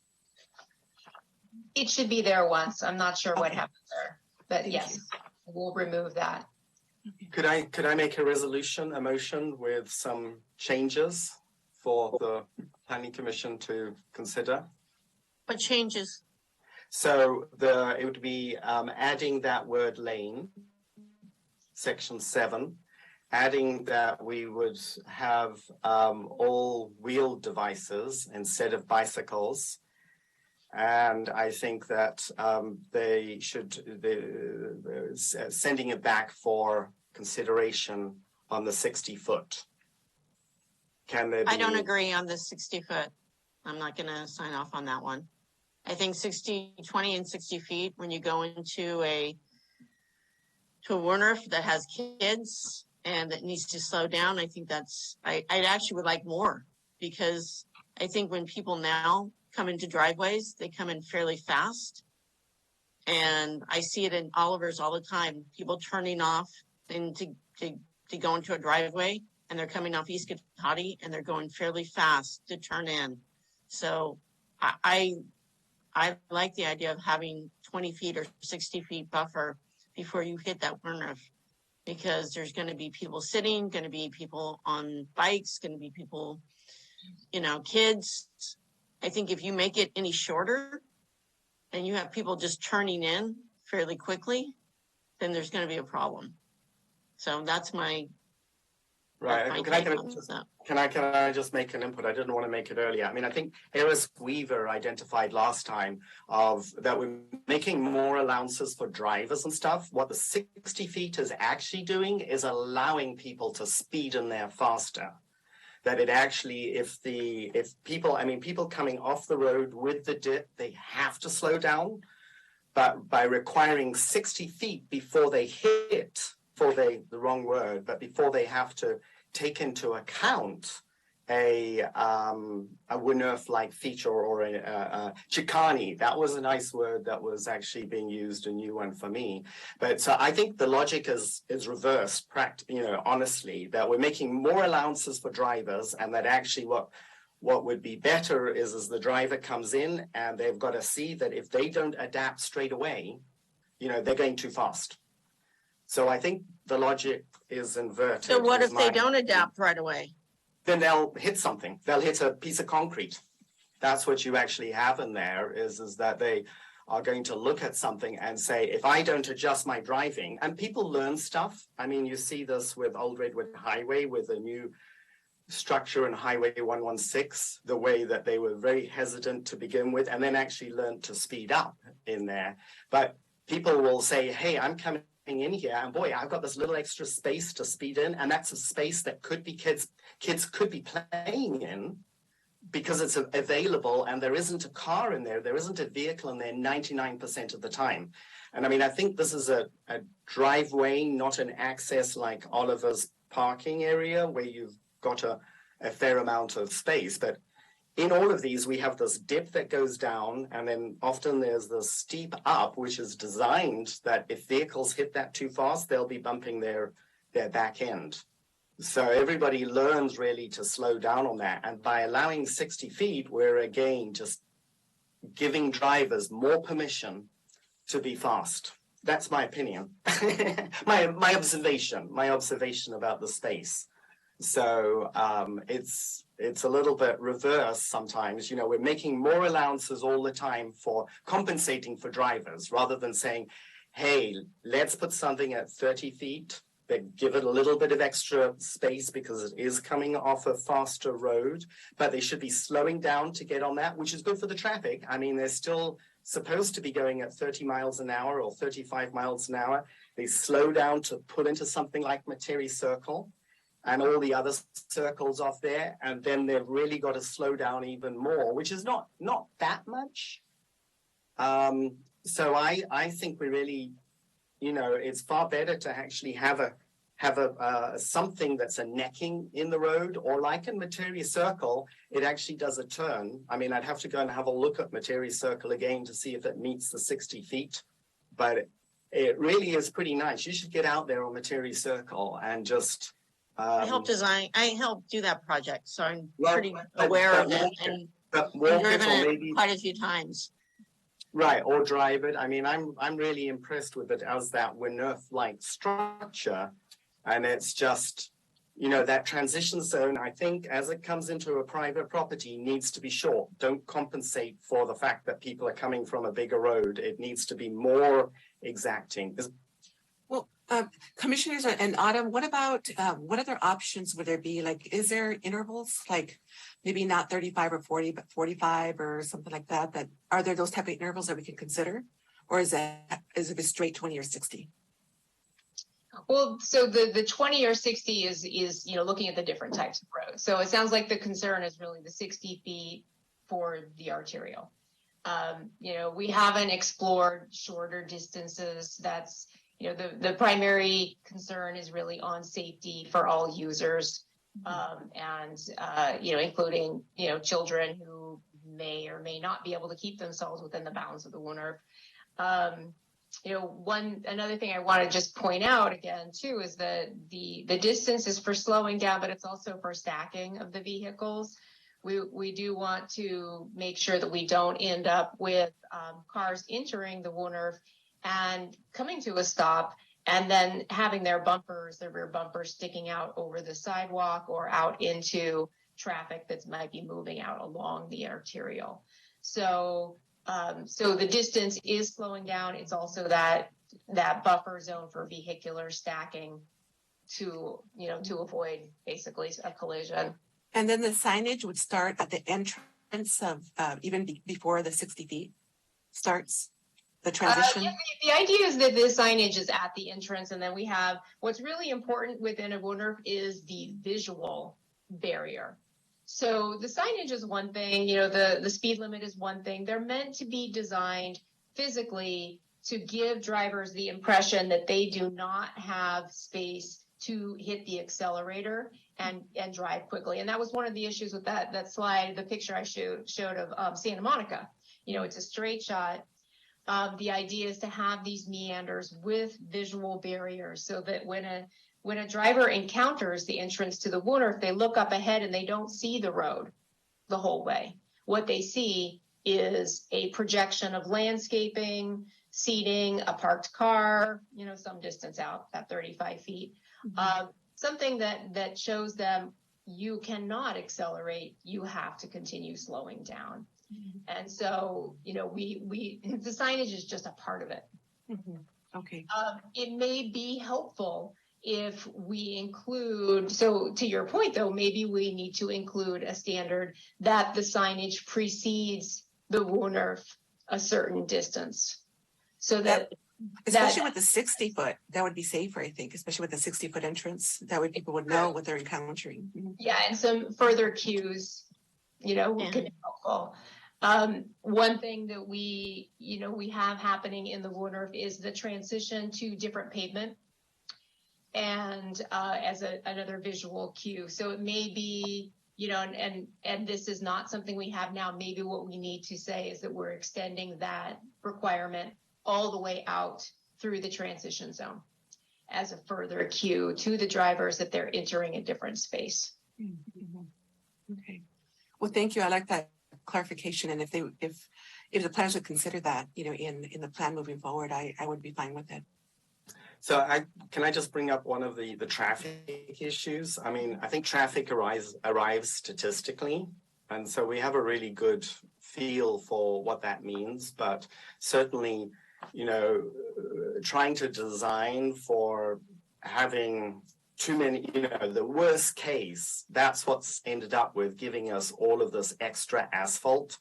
It should be there once. I'm not sure what Okay. happened there, but Thank yes, you. we'll remove that. Could I make a motion with some changes for the Planning Commission to consider? What changes? So it would be adding that word lane, section 7, adding that we would have all wheeled devices instead of bicycles. And I think that they should sending it back for consideration on the 60-foot. Can there be? I don't agree on the 60 foot. I'm not going to sign off on that one. I think 20 and 60 feet, when you go into a Warner that has kids and that needs to slow down, I think I actually would like more, because I think when people now come into driveways, they come in fairly fast. And I see it in Oliver's all the time, people turning off and to go into a driveway, and they're coming off East Cotati and they're going fairly fast to turn in. So I like the idea of having 20 feet or 60 feet buffer before you hit that Warner, because there's going to be people sitting, going to be people on bikes, going to be people, kids. I think if you make it any shorter and you have people just turning in fairly quickly, then there's going to be a problem. So that's my Right. Can I just make an input? I didn't want to make it earlier. I mean, I think Eris Weaver identified last time that we're making more allowances for drivers and stuff. What the 60 feet is actually doing is allowing people to speed in there faster. That it actually, if people coming off the road with the dip, they have to slow down. But by requiring 60 feet before they hit, the wrong word, but before they have to take into account a Winnerf-like feature or a chicane. That was a nice word that was actually being used, a new one for me. But so I think the logic is reversed, honestly, that we're making more allowances for drivers, and that actually what would be better is as the driver comes in and they've got to see that if they don't adapt straight away, they're going too fast. So I think the logic is inverted. So what if they don't adapt right away? Then they'll hit something. They'll hit a piece of concrete. That's what you actually have in there is that they are going to look at something and say, if I don't adjust my driving, and people learn stuff. I mean, you see this with Old Redwood Highway with a new structure in Highway 116, the way that they were very hesitant to begin with, and then actually learned to speed up in there. But people will say, hey, I'm coming in here, and boy, I've got this little extra space to speed in, and that's a space that could be kids could be playing in because it's available, and there isn't a car in there isn't a vehicle in there 99% of the time. And I mean, I think this is a driveway, not an access like Oliver's parking area where you've got a fair amount of space. But in all of these, we have this dip that goes down, and then often there's this steep up, which is designed that if vehicles hit that too fast, they'll be bumping their back end. So everybody learns really to slow down on that. And by allowing 60 feet, we're again just giving drivers more permission to be fast. That's my opinion, my observation about the space. So it's a little bit reverse sometimes. You know, we're making more allowances all the time for compensating for drivers rather than saying, hey, let's put something at 30 feet, but give it a little bit of extra space because it is coming off a faster road, but they should be slowing down to get on that, which is good for the traffic. I mean, they're still supposed to be going at 30 miles an hour or 35 miles an hour. They slow down to pull into something like Materi Circle and all the other circles off there, and then they've really got to slow down even more, which is not that much. So I think we really, you know, it's far better to actually have a something that's a necking in the road, or like in Materi Circle, it actually does a turn. I mean, I'd have to go and have a look at Materi Circle again to see if it meets the 60 feet, but it really is pretty nice. You should get out there on Materi Circle and just I helped do that project, so I'm pretty aware of it and driven it quite a few times. Right, or drive it. I mean, I'm really impressed with it as that Wynerf-like structure, and it's just, you know, that transition zone, I think, as it comes into a private property, needs to be short. Don't compensate for the fact that people are coming from a bigger road. It needs to be more exacting. Well, commissioners and Autumn, what about, what other options would there be? Like, is there intervals, like maybe not 35 or 40, but 45 or something like that? Are there those type of intervals that we can consider? Or is it a straight 20 or 60? Well, so the 20 or 60 is, you know, looking at the different types of roads. So it sounds like the concern is really the 60 feet for the arterial. You know, we haven't explored shorter distances. That's, you know, the primary concern is really on safety for all users, and, you know, including, you know, children who may or may not be able to keep themselves within the bounds of the Wynerf. You know, another thing I want to just point out again too is that the distance is for slowing down, but it's also for stacking of the vehicles. We do want to make sure that we don't end up with cars entering the Wynerf and coming to a stop and then having their rear bumpers sticking out over the sidewalk or out into traffic that might be moving out along the arterial. So the distance is slowing down. It's also that buffer zone for vehicular stacking to, you know, to avoid basically a collision. And then the signage would start at the entrance of, even before the 60 feet starts, the transition? Yeah, the idea is that the signage is at the entrance, and then we have, what's really important within a Wynerf is the visual barrier. So the signage is one thing, you know, the speed limit is one thing. They're meant to be designed physically to give drivers the impression that they do not have space to hit the accelerator and drive quickly. And that was one of the issues with that slide, the picture I showed of Santa Monica. You know, it's a straight shot. The idea is to have these meanders with visual barriers so that when a driver encounters the entrance to the Wynerf, they look up ahead and they don't see the road the whole way. What they see is a projection of landscaping, seating, a parked car, you know, some distance out, that 35 feet. Something that shows them you cannot accelerate, you have to continue slowing down. And so, you know, the signage is just a part of it. Okay. It may be helpful if we include, so to your point though, maybe we need to include a standard that the signage precedes the Wohnert a certain distance. So that Especially with the 60-foot, that would be safer, I think, especially with the 60-foot entrance. That way people would know what they're encountering. yeah, and some further cues, you know, can be helpful. One thing that we have happening in the Wohnert is the transition to different pavement, and as another visual cue. So it may be, you know, and this is not something we have now. Maybe what we need to say is that we're extending that requirement all the way out through the transition zone as a further cue to the drivers that they're entering a different space. Okay. Well, thank you. I like that clarification. And if the planners would consider that, you know, in the plan moving forward, I would be fine with it. So can I just bring up one of the traffic issues? I mean, I think traffic arrives statistically. And so we have a really good feel for what that means, but certainly, you know, trying to design for having too many, you know, the worst case, that's what's ended up with giving us all of this extra asphalt,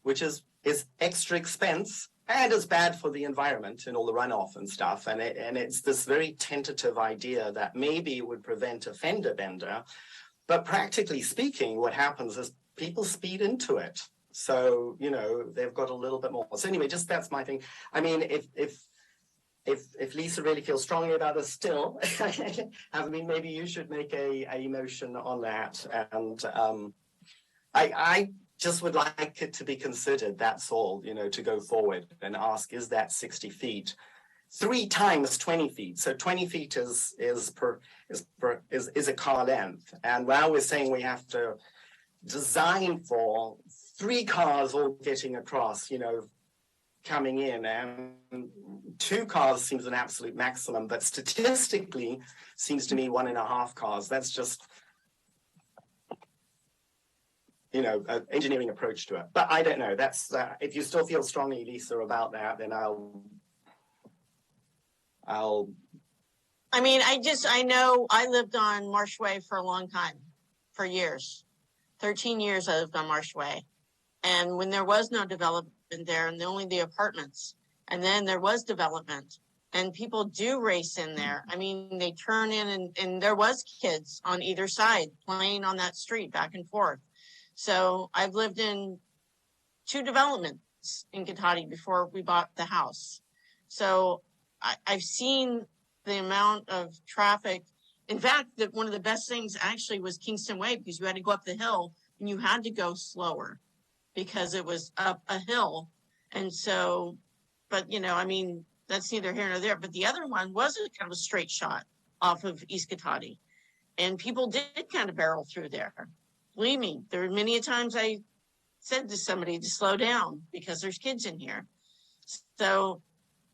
which is extra expense and is bad for the environment and all the runoff and stuff. And it's this very tentative idea that maybe it would prevent a fender bender, but practically speaking, what happens is people speed into it. So, you know, they've got a little bit more. So anyway, just that's my thing. I mean, if Lisa really feels strongly about it still, I mean, maybe you should make a motion on that. And I just would like it to be considered, that's all, you know, to go forward and ask, is that 60 feet? 3 times 20 feet. So 20 feet is a car length. And now we're saying we have to design for 3 cars all getting across, you know, coming in, and 2 cars seems an absolute maximum, but statistically seems to me 1.5 cars. That's just, you know, an engineering approach to it. But I don't know. That's if you still feel strongly, Lisa, about that, then I'll. I mean, I know I lived on Marsh Way for a long time, for years. 13 years I lived on Marsh Way. And when there was no development there and only the apartments, and then there was development and people do race in there. I mean, they turn in and there was kids on either side playing on that street back and forth. So I've lived in 2 developments in Cotati before we bought the house. So I've seen the amount of traffic. In fact, that one of the best things actually was Kingston Way, because you had to go up the hill and you had to go slower because it was up a hill. And so, but you know, I mean, that's neither here nor there. But the other one was a kind of a straight shot off of East Cotati. And people did kind of barrel through there. Believe me, there were many times I said to somebody to slow down because there's kids in here. So,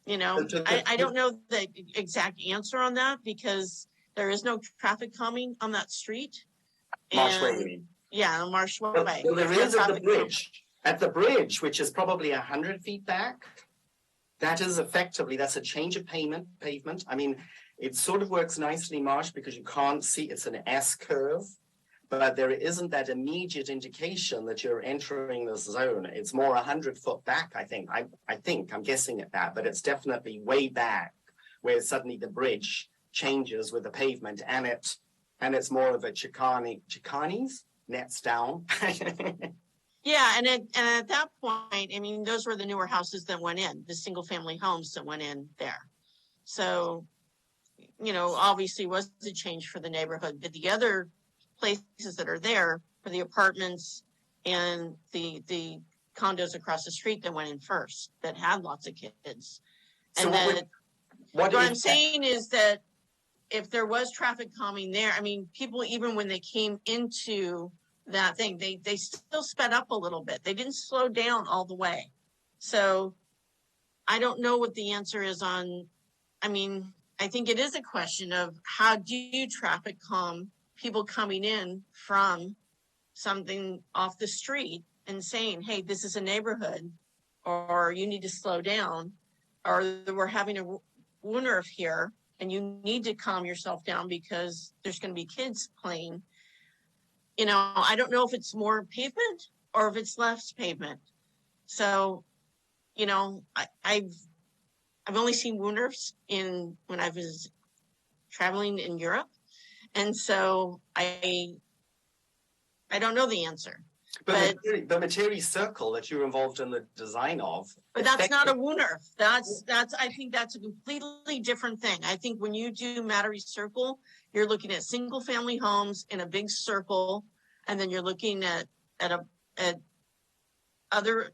you know, I don't know the exact answer on that because there is no traffic calming on that street. Marsh Way, you mean? Yeah, Marsh Way. Well, there is at the bridge. At the bridge, which is probably 100 feet back, that is effectively, that's a change of pavement. I mean, it sort of works nicely, Marsh, because you can't see, it's an S curve, but there isn't that immediate indication that you're entering the zone. It's more 100 foot back, I think. I'm guessing at that, but it's definitely way back where suddenly the bridge changes with the pavement and it's more of a chicanes, nets down. Yeah, and at that point, I mean, those were the newer houses that went in, the single family homes that went in there. So, you know, obviously was a change for the neighborhood, but the other places that are there for the apartments and the condos across the street that went in first that had lots of kids. So and what I'm saying is that if there was traffic calming there, I mean, people, even when they came into that thing, they still sped up a little bit. They didn't slow down all the way. So I don't know what the answer is on, I mean, I think it is a question of how do you traffic calm people coming in from something off the street and saying, hey, this is a neighborhood, or you need to slow down, or we're having a Woonerf here and you need to calm yourself down because there's going to be kids playing. You know, I don't know if it's more pavement or if it's less pavement. So, you know, I've only seen Woonerfs when I was traveling in Europe. And so I don't know the answer. But the Materi circle that you're involved in the design of. But that's not a Woonerf. I think that's a completely different thing. I think when you do Materi Circle, you're looking at single family homes in a big circle, and then you're looking at other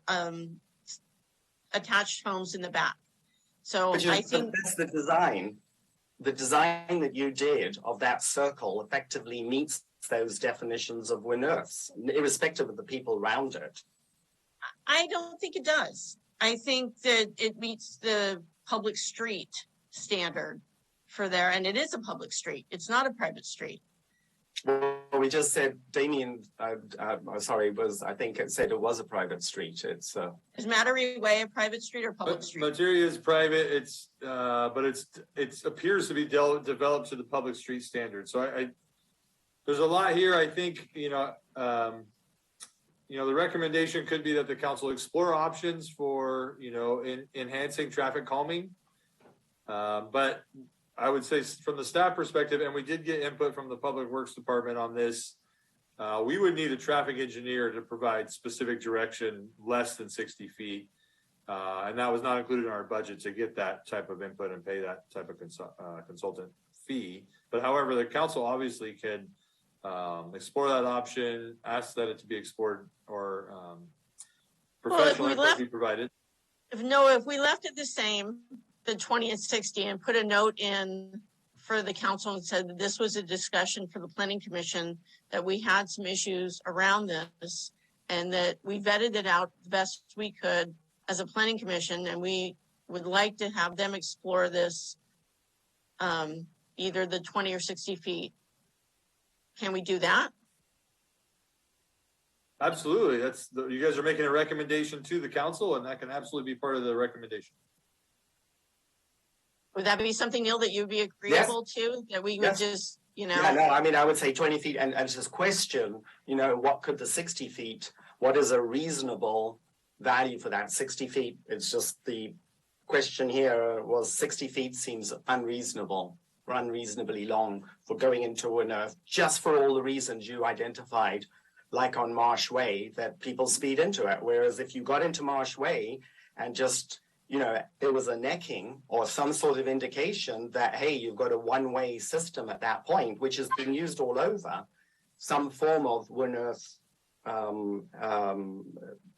attached homes in the back. So I think that's the design. The design that you did of that circle effectively meets those definitions of Woonerfs, irrespective of the people around it. I don't think it does. I think that it meets the public street standard for there, and it is a public street. It's not a private street. Well, we just said Damien, I think it said it was a private street. It's Is Materi Way a private street or public street? Materi is private. But it appears to be developed to the public street standard. So there's a lot here. I think, the recommendation could be that the council explore options for, enhancing traffic calming. But I would say from the staff perspective, and we did get input from the Public Works Department on this, we would need a traffic engineer to provide specific direction less than 60 feet. And that was not included in our budget to get that type of input and pay that type of consultant fee. But however, the council obviously can explore that option, ask that it to be explored, or professional input be provided. If we left it the same, the 20 and 60, and put a note in for the council and said that this was a discussion for the planning commission, that we had some issues around this and that we vetted it out the best we could as a planning commission, and we would like to have them explore this, either the 20 or 60 feet. Can we do that? Absolutely. You guys are making a recommendation to the council, and that can absolutely be part of the recommendation. Would that be something, Neil, that you'd be agreeable to? That we would just, Yeah, no, I mean, I would say 20 feet and just question, what could the 60 feet, what is a reasonable value for that 60 feet? It's just the question here was 60 feet seems unreasonable or unreasonably long for going into an earth, just for all the reasons you identified, like on Marsh Way, that people speed into it. Whereas if you got into Marsh Way and just, there was a necking or some sort of indication that, hey, you've got a one-way system at that point, which has been used all over, some form of Woonerf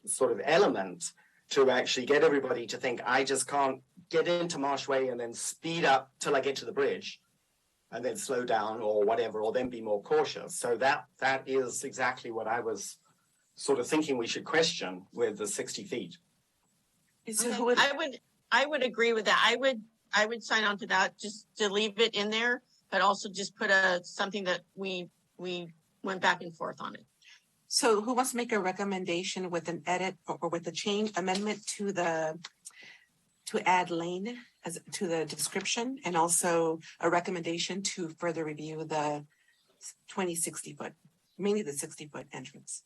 sort of element to actually get everybody to think, I just can't get into Marsh Way and then speed up till I get to the bridge and then slow down or whatever, or then be more cautious. So that is exactly what I was sort of thinking we should question with the 60 feet. So I would agree with that. I would sign on to that, just to leave it in there, but also just put something that we went back and forth on it. So who wants to make a recommendation with an edit or with a change amendment to add lane to the description, and also a recommendation to further review the 60 foot, mainly the 60-foot entrance?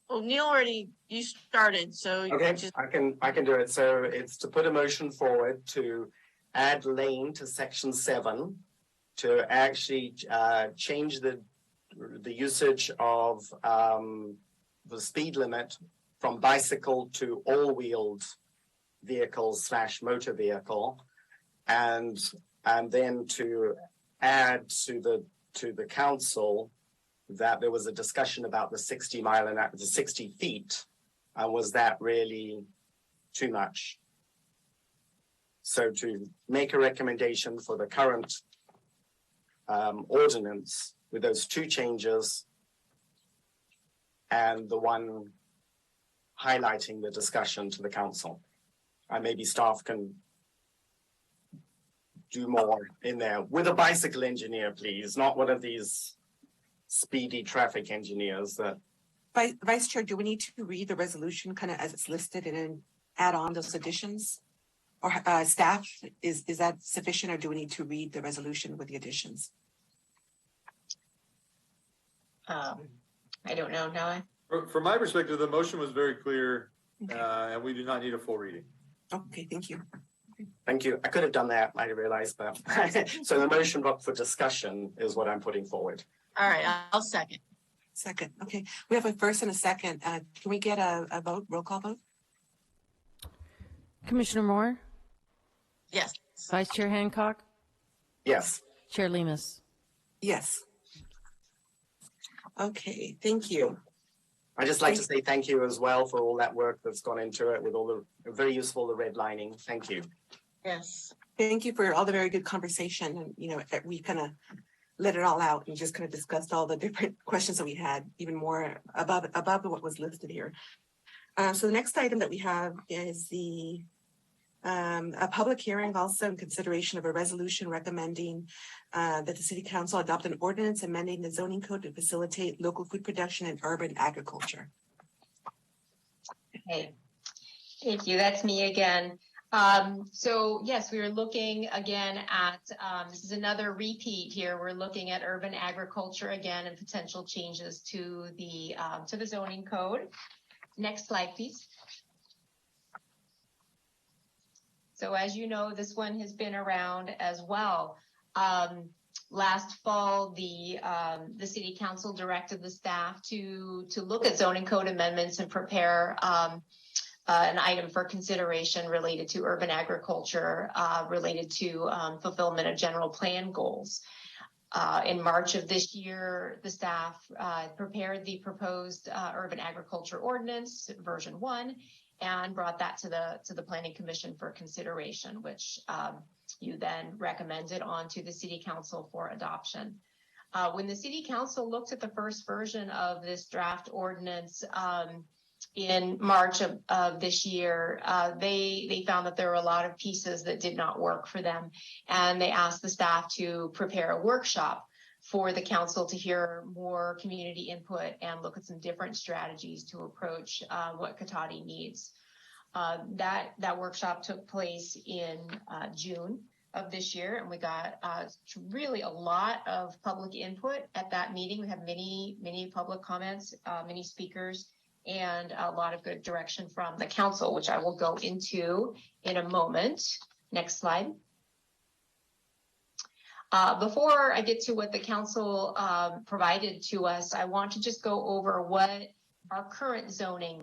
Well, Neil you started, so okay, I can do it. So it's to put a motion forward to add lane to section 7, to actually change the usage of the speed limit from bicycle to all-wheeled vehicles / motor vehicle, and then to add to the council that there was a discussion about the 60 mile and the 60 feet. Was that really too much? So to make a recommendation for the current ordinance with those 2 changes and the one highlighting the discussion to the council. And maybe staff can do more in there with a bicycle engineer, please, not one of these speedy traffic engineers that Vice Chair, do we need to read the resolution kind of as it's listed and then add on those additions? Or staff, is that sufficient, or do we need to read the resolution with the additions? I don't know, now. From my perspective, the motion was very clear, and we do not need a full reading. Okay, thank you. Thank you. I could have done that, I realized that. So the motion up for discussion is what I'm putting forward. All right, I'll second. Second, okay. We have a first and a second. Can we get a vote, roll call vote? Commissioner Moore, Yes. Vice Chair Hancock, Yes. Chair Lemus. Yes. Okay, thank you. I'd just like to say thank you as well for all that work that's gone into it with all the very useful, the redlining. Thank you. Yes. Thank you for all the very good conversation, and we kind of let it all out and just kind of discussed all the different questions that we had, even more above what was listed here. So the next item that we have is a public hearing also in consideration of a resolution recommending that the city council adopt an ordinance amending the zoning code to facilitate local food production and urban agriculture. Okay, thank you. That's me again. So yes, we were looking again at, this is another repeat here. We're looking at urban agriculture again and potential changes to the zoning code. Next slide, please. So as you know, this one has been around as well. Last fall, the city council directed the staff to look at zoning code amendments and prepare an item for consideration related to urban agriculture, related to fulfillment of general plan goals. In March of this year, the staff prepared the proposed urban agriculture ordinance version 1 and brought that to the Planning Commission for consideration, which you then recommended on to the City Council for adoption. When the City Council looked at the first version of this draft ordinance in March of this year, they found that there were a lot of pieces that did not work for them, and they asked the staff to prepare a workshop for the council to hear more community input and look at some different strategies to approach what Cotati needs. That workshop took place in June of this year, and we got really a lot of public input at that meeting. We had many public comments, many speakers, and a lot of good direction from the council, which I will go into in a moment. Next slide. Before I get to what the council provided to us, I want to just go over what our current zoning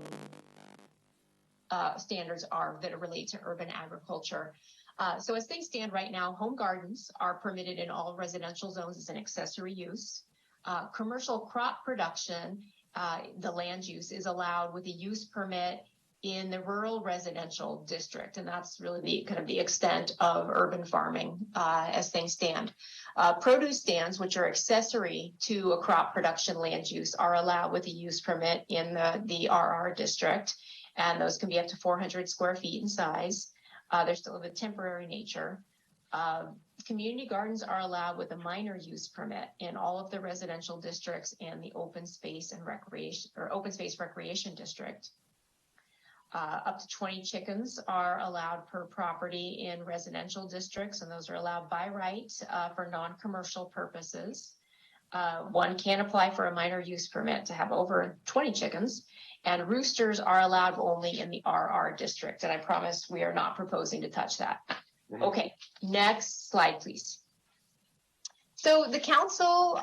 standards are that relate to urban agriculture. So as things stand right now, home gardens are permitted in all residential zones as an accessory use. Commercial crop production, the land use, is allowed with a use permit in the rural residential district, and that's really the extent of urban farming as things stand. Produce stands, which are accessory to a crop production land use, are allowed with a use permit in the RR district, and those can be up to 400 square feet in size. They're still of a temporary nature. Community gardens are allowed with a minor use permit in all of the residential districts and the open space and recreation or open space recreation district. Up to 20 chickens are allowed per property in residential districts, and those are allowed by right for non-commercial purposes. One can apply for a minor use permit to have over 20 chickens, and roosters are allowed only in the RR district, and I promise we are not proposing to touch that. Okay, next slide, please. So the council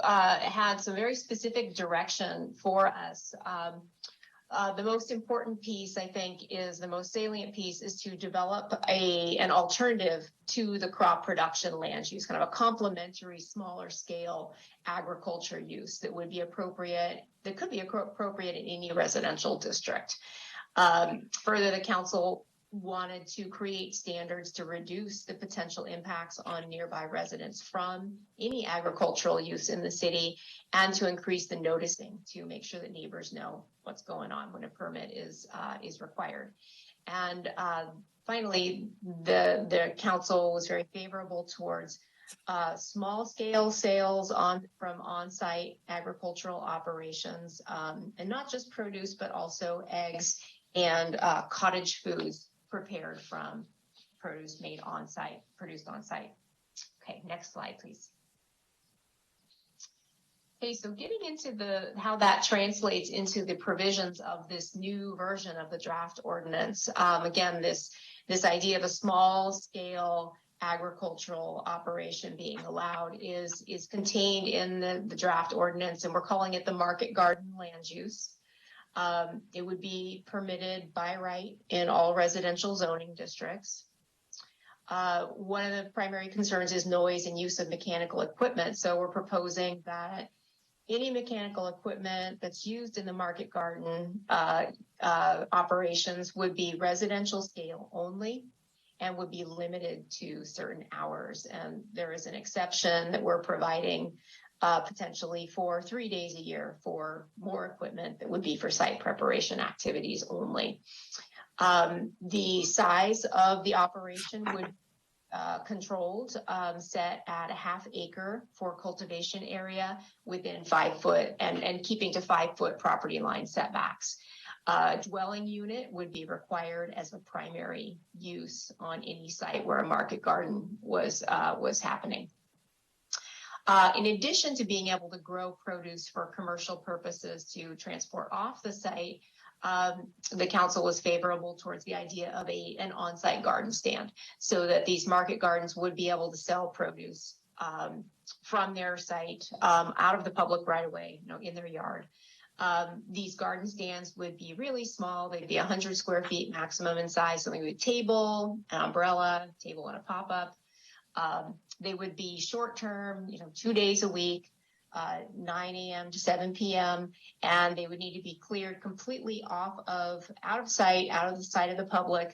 had some very specific direction for us. The most important piece, I think, is the most salient piece, is to develop an alternative to the crop production land use, kind of a complementary, smaller scale agriculture use that would be appropriate, that could be appropriate in any residential district. Further, the council wanted to create standards to reduce the potential impacts on nearby residents from any agricultural use in the city, and to increase the noticing to make sure that neighbors know what's going on when a permit is required. And finally, the council was very favorable towards small scale sales from on-site agricultural operations, and not just produce, but also eggs and cottage foods prepared from produce made on-site, produced on-site. Okay, next slide, please. Okay, so getting into how that translates into the provisions of this new version of the draft ordinance. Again, this idea of a small scale agricultural operation being allowed is contained in the draft ordinance, and we're calling it the market garden land use. It would be permitted by right in all residential zoning districts. One of the primary concerns is noise and use of mechanical equipment. So we're proposing that any mechanical equipment that's used in the market garden operations would be residential scale only and would be limited to certain hours. And there is an exception that we're providing potentially for 3 days a year for more equipment that would be for site preparation activities only. The size of the operation would controlled, set at a ½ acre for cultivation area within 5 foot and keeping to 5 foot property line setbacks. Dwelling unit would be required as a primary use on any site where a market garden was happening. In addition to being able to grow produce for commercial purposes to transport off the site, the council was favorable towards the idea of an on-site garden stand, so that these market gardens would be able to sell produce from their site out of the public right away, in their yard. These garden stands would be really small. They'd be 100 square feet maximum in size, something with a table, an umbrella, table and a pop-up. They would be short-term, 2 days a week. 9 a.m. to 7 p.m. and they would need to be cleared completely out of sight, out of the sight of the public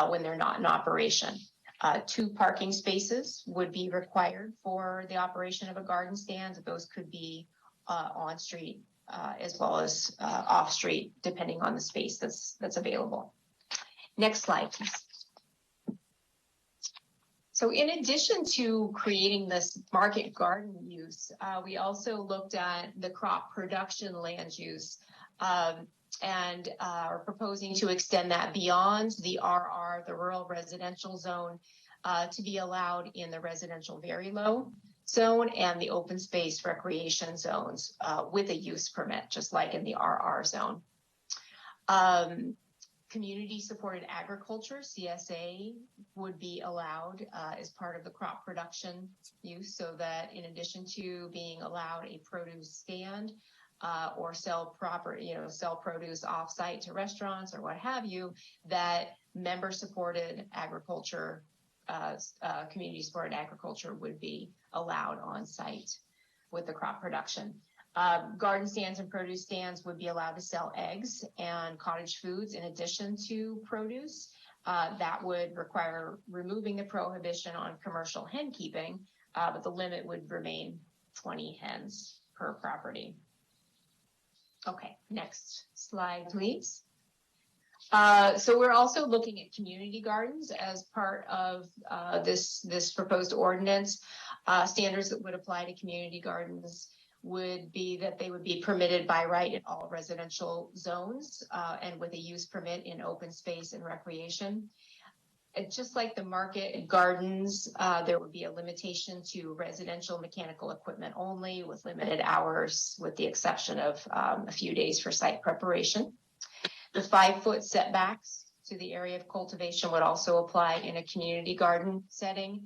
when they're not in operation. 2 parking spaces would be required for the operation of a garden stand. Those could be on street as well as off street, depending on the space that's available. Next slide, please. So in addition to creating this market garden use, we also looked at the crop production land use and are proposing to extend that beyond the RR, the rural residential zone, to be allowed in the residential very low zone and the open space recreation zones with a use permit, just like in the RR zone. Community supported agriculture, CSA, would be allowed as part of the crop production use, so that in addition to being allowed a produce stand or sell produce off-site to restaurants or what have you, that member supported agriculture, community supported agriculture would be allowed on site with the crop production. Garden stands and produce stands would be allowed to sell eggs and cottage foods in addition to produce. That would require removing the prohibition on commercial hen keeping, but the limit would remain 20 hens per property. Okay, next slide, please. So we're also looking at community gardens as part of this proposed ordinance. Standards that would apply to community gardens would be that they would be permitted by right in all residential zones and with a use permit in open space and recreation. And just like the market gardens, there would be a limitation to residential mechanical equipment only with limited hours, with the exception of a few days for site preparation. The 5 foot setbacks to the area of cultivation would also apply in a community garden setting.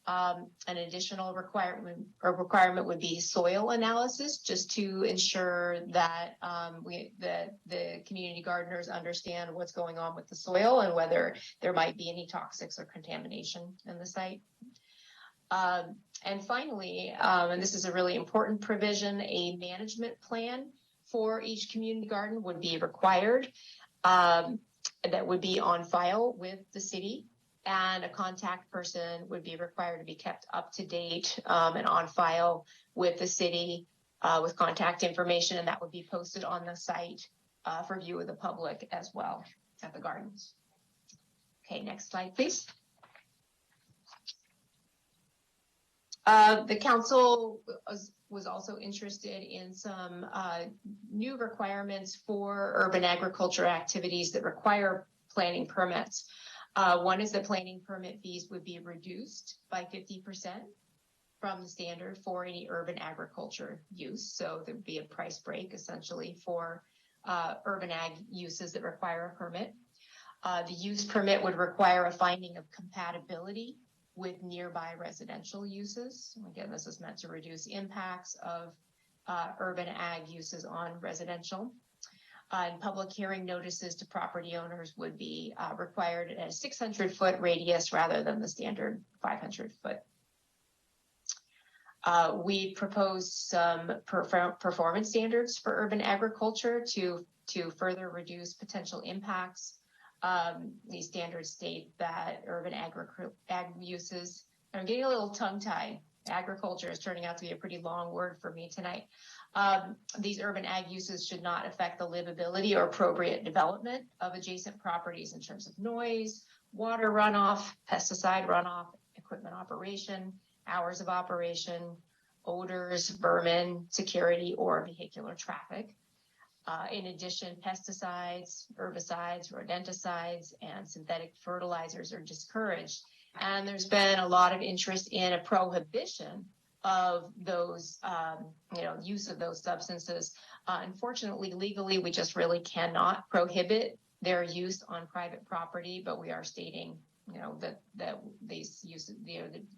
An additional requirement would be soil analysis, just to ensure that the community gardeners understand what's going on with the soil and whether there might be any toxics or contamination in the site. And finally, and this is a really important provision, a management plan for each community garden would be required. That would be on file with the city. And a contact person would be required to be kept up to date and on file with the city with contact information, and that would be posted on the site for view of the public as well at the gardens. Okay, next slide, please. The council was also interested in some new requirements for urban agriculture activities that require planning permits. One is that planning permit fees would be reduced by 50% from the standard for any urban agriculture use. So there'd be a price break essentially for urban ag uses that require a permit. The use permit would require a finding of compatibility with nearby residential uses. Again, this is meant to reduce impacts of urban ag uses on residential. And public hearing notices to property owners would be required at a 600-foot radius rather than the standard 500-foot. We proposed some performance standards for urban agriculture to further reduce potential impacts. These standards state that urban ag uses, I'm getting a little tongue-tied. Agriculture is turning out to be a pretty long word for me tonight. These urban ag uses should not affect the livability or appropriate development of adjacent properties in terms of noise, water runoff, pesticide runoff, equipment operation, hours of operation, odors, vermin, security, or vehicular traffic. In addition, pesticides, herbicides, rodenticides, and synthetic fertilizers are discouraged. And there's been a lot of interest in a prohibition of those, use of those substances. Unfortunately, legally, we just really cannot prohibit their use on private property, but we are stating, that these uses,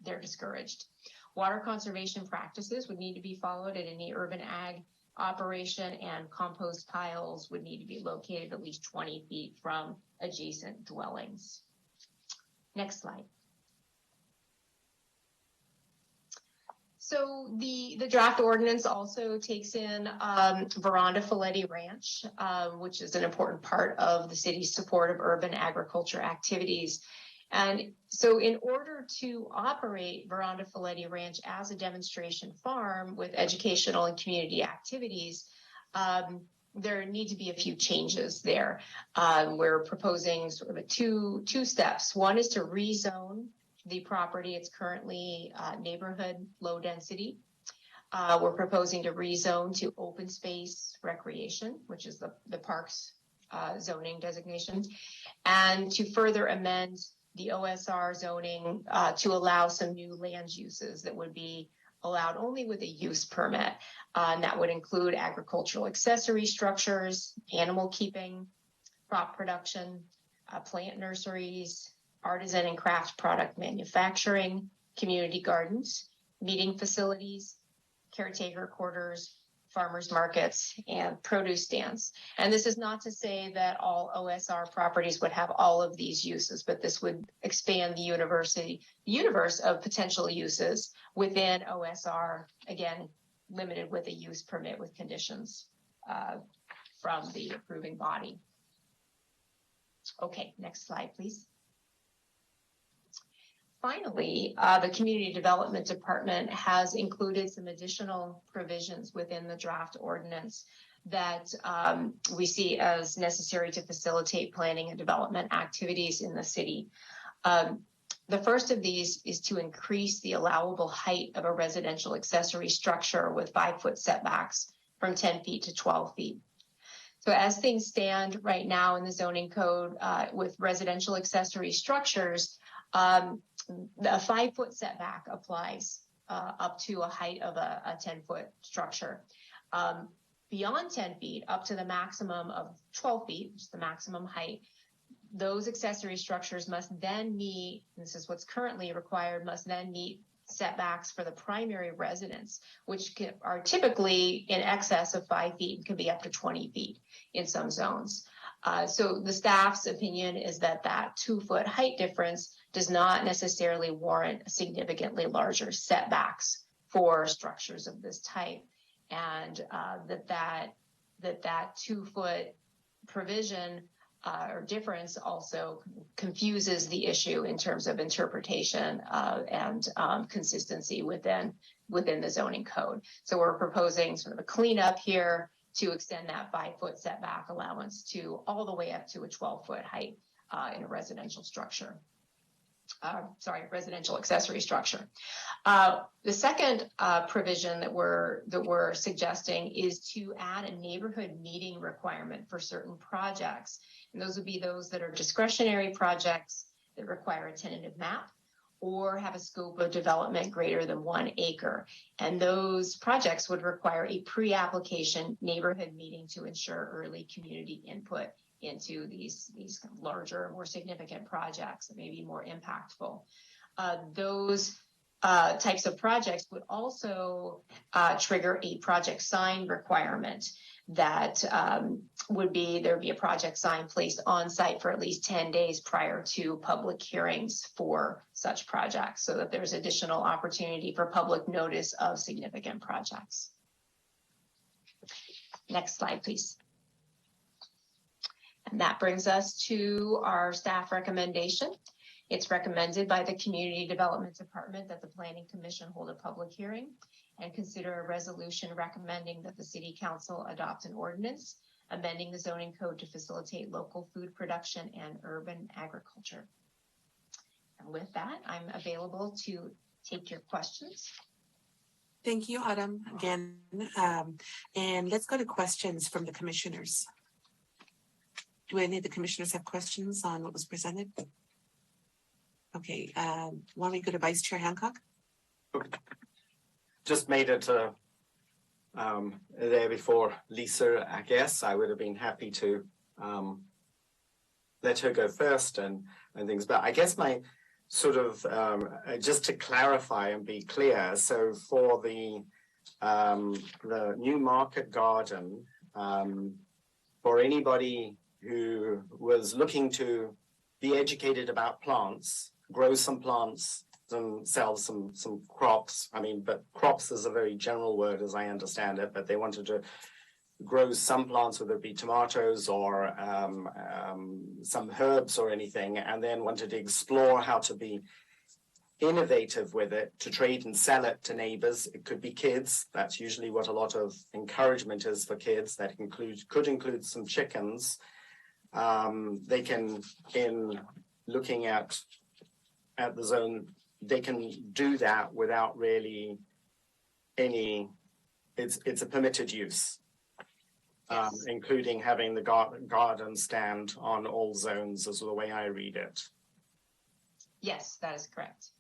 they're discouraged. Water conservation practices would need to be followed at any urban ag operation, and compost piles would need to be located at least 20 feet from adjacent dwellings. Next slide. So the draft ordinance also takes in Veranda Folletti Ranch, which is an important part of the city's support of urban agriculture activities. And so in order to operate Veranda Folletti Ranch as a demonstration farm with educational and community activities, there need to be a few changes there. We're proposing sort of two steps. One is to rezone the property. It's currently neighborhood low density. We're proposing to rezone to open space recreation, which is the parks zoning designation, and to further amend the OSR zoning to allow some new land uses that would be allowed only with a use permit. And that would include agricultural accessory structures, animal keeping, crop production, plant nurseries, artisan and craft product manufacturing, community gardens, meeting facilities, caretaker quarters, farmers markets, and produce stands. And this is not to say that all OSR properties would have all of these uses, but this would expand the universe of potential uses within OSR, again, limited with a use permit with conditions from the approving body. Okay, next slide, please. Finally, the Community Development Department has included some additional provisions within the draft ordinance that we see as necessary to facilitate planning and development activities in the city. The first of these is to increase the allowable height of a residential accessory structure with 5-foot setbacks from 10 feet to 12 feet. So as things stand right now in the zoning code with residential accessory structures, a 5-foot setback applies up to a height of a 10-foot structure. Beyond 10 feet, up to the maximum of 12 feet, which is the maximum height, those accessory structures must then meet, this is what's currently required, must then meet setbacks for the primary residence, which are typically in excess of 5 feet and can be up to 20 feet in some zones. So the staff's opinion is that 2-foot height difference does not necessarily warrant significantly larger setbacks for structures of this type, and that 2-foot provision or difference also confuses the issue in terms of interpretation and consistency within the zoning code. So we're proposing sort of a cleanup here to extend that 5-foot setback allowance to all the way up to a 12-foot height in a residential structure. residential accessory structure. The second provision that we're suggesting is to add a neighborhood meeting requirement for certain projects. And those would be those that are discretionary projects that require a tentative map or have a scope of development greater than 1 acre. And those projects would require a pre-application neighborhood meeting to ensure early community input into these kind of larger, more significant projects that may be more impactful. Those types of projects would also trigger a project sign requirement that there'd be a project sign placed on site for at least 10 days prior to public hearings for such projects, so that there's additional opportunity for public notice of significant projects. Next slide, please. And that brings us to our staff recommendation. It's recommended by the Community Development Department that the Planning Commission hold a public hearing and consider a resolution recommending that the City Council adopt an ordinance amending the zoning code to facilitate local food production and urban agriculture. And with that, I'm available to take your questions. Thank you, Autumn, again. And let's go to questions from the commissioners. Do any of the commissioners have questions on what was presented? Okay, why don't we go to Vice Chair Hancock? Just made it there before Lisa, I guess. I would have been happy to let her go first and things. But I guess my sort of, just to clarify and be clear, so for the new market garden, for anybody who was looking to be educated about plants, grow some plants, and sell some crops. I mean, but crops is a very general word as I understand it, but they wanted to grow some plants, whether it be tomatoes or some herbs or anything, and then wanted to explore how to be innovative with it, to trade and sell it to neighbors. It could be kids. That's usually what a lot of encouragement is for kids. That could include some chickens. They can, in looking at the zone, they can do that without really any, it's a permitted use, Yes. including having the garden stand on all zones is the way I read it. Yes, that is correct.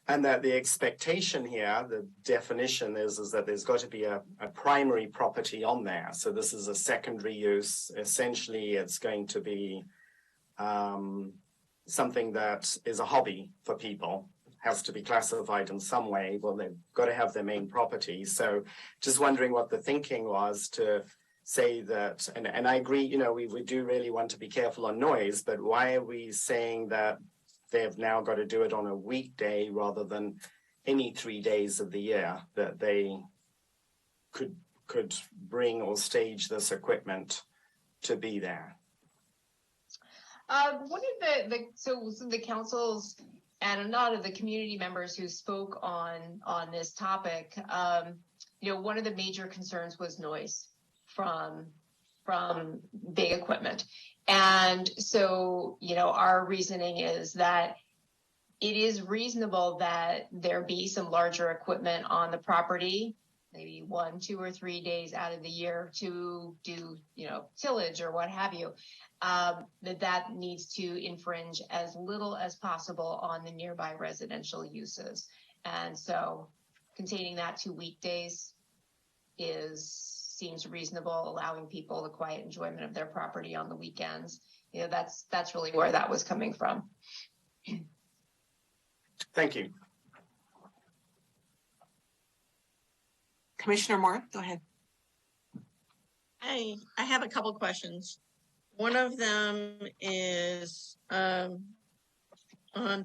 And that the expectation here, the definition is that there's got to be a primary property on there. So this is a secondary use. Essentially, it's going to be something that is a hobby for people, has to be classified in some way. Well, they've got to have their main property. So just wondering what the thinking was to say that, and I agree, you know, we do really want to be careful on noise, but why are we saying that they've now got to do it on a weekday rather than any 3 days of the year that they could bring or stage this equipment to be there? One of the councils and a lot of the community members who spoke on this topic, you know, one of the major concerns was noise from big equipment. And so, you know, our reasoning is that it is reasonable that there be some larger equipment on the property, maybe 1, 2, or 3 days out of the year to do, you know, tillage or what have you, that needs to infringe as little as possible on the nearby residential uses. And so containing that to weekdays seems reasonable, allowing people the quiet enjoyment of their property on the weekends. You know, that's really where that was coming from. Thank you. Commissioner Moore, go ahead. I have a couple questions. One of them is on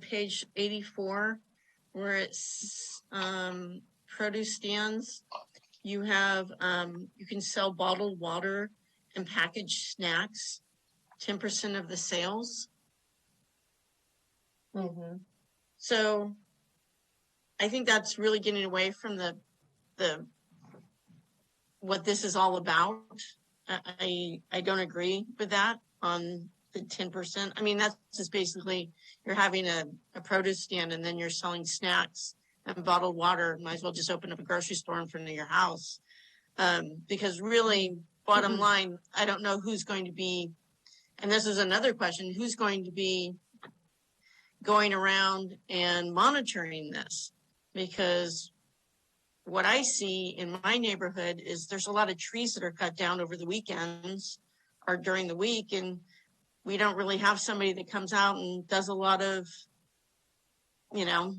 page 84, where it's produce stands. You have, you can sell bottled water and packaged snacks, 10% of the sales. Mm-hmm. So I think that's really getting away from the what this is all about. I don't agree with that on the 10%? I mean, that's just basically, you're having a produce stand and then you're selling snacks and bottled water. Might as well just open up a grocery store in front of your house. Because really, bottom line, I don't know who's going to be, and this is another question, who's going to be going around and monitoring this? Because what I see in my neighborhood is there's a lot of trees that are cut down over the weekends or during the week, and we don't really have somebody that comes out and does a lot of, you know,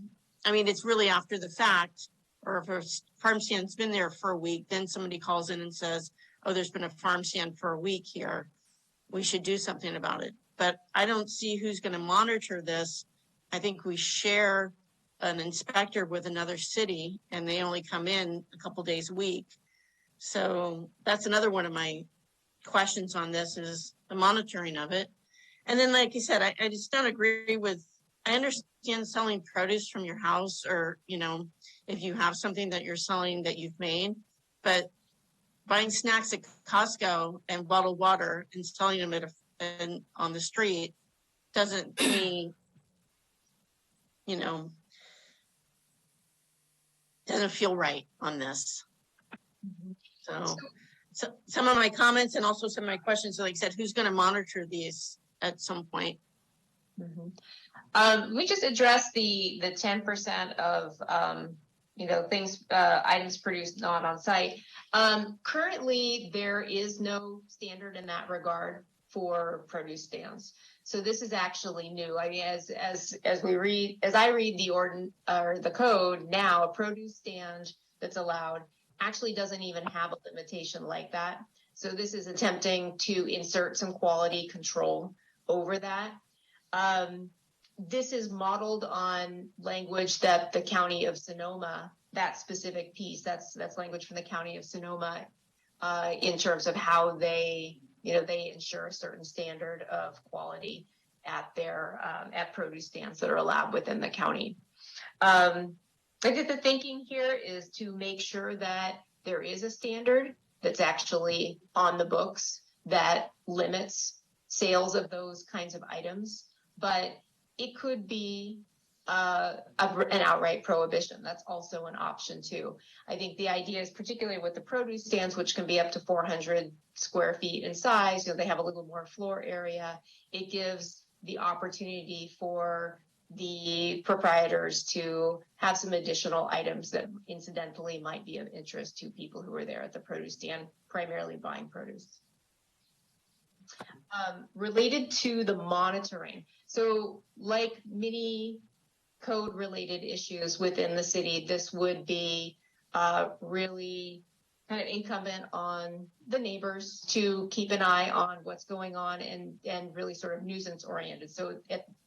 I mean, it's really after the fact, or if a farm stand's been there for a week, then somebody calls in and says, oh, there's been a farm stand for a week here. We should do something about it. But I don't see who's going to monitor this. I think we share an inspector with another city and they only come in a couple days a week. So that's another one of my questions on this is the monitoring of it. And then, like you said, I just don't agree with, I understand selling produce from your house or, you know, if you have something that you're selling that you've made, but buying snacks at Costco and bottled water and selling them on the street doesn't mean, you know, doesn't feel right on this. So some of my comments and also some of my questions, like I said, who's going to monitor these at some point? We just addressed the 10% of you know, things, items produced not on site. Currently, there is no standard in that regard for produce stands. So this is actually new. I mean, as I read the code now, a produce stand that's allowed actually doesn't even have a limitation like that. So this is attempting to insert some quality control over that. This is modeled on language that the County of Sonoma, that specific piece, that's language from the County of Sonoma, in terms of how they, you know, they ensure a certain standard of quality at their at produce stands that are allowed within the county. I think the thinking here is to make sure that there is a standard that's actually on the books that limits sales of those kinds of items, but it could be an outright prohibition. That's also an option too. I think the idea is, particularly with the produce stands, which can be up to 400 square feet in size, you know, they have a little more floor area. It gives the opportunity for the proprietors to have some additional items that incidentally might be of interest to people who are there at the produce stand, primarily buying produce. Related to the monitoring. So like many code related issues within the city, this would be really kind of incumbent on the neighbors to keep an eye on what's going on and really sort of nuisance oriented. So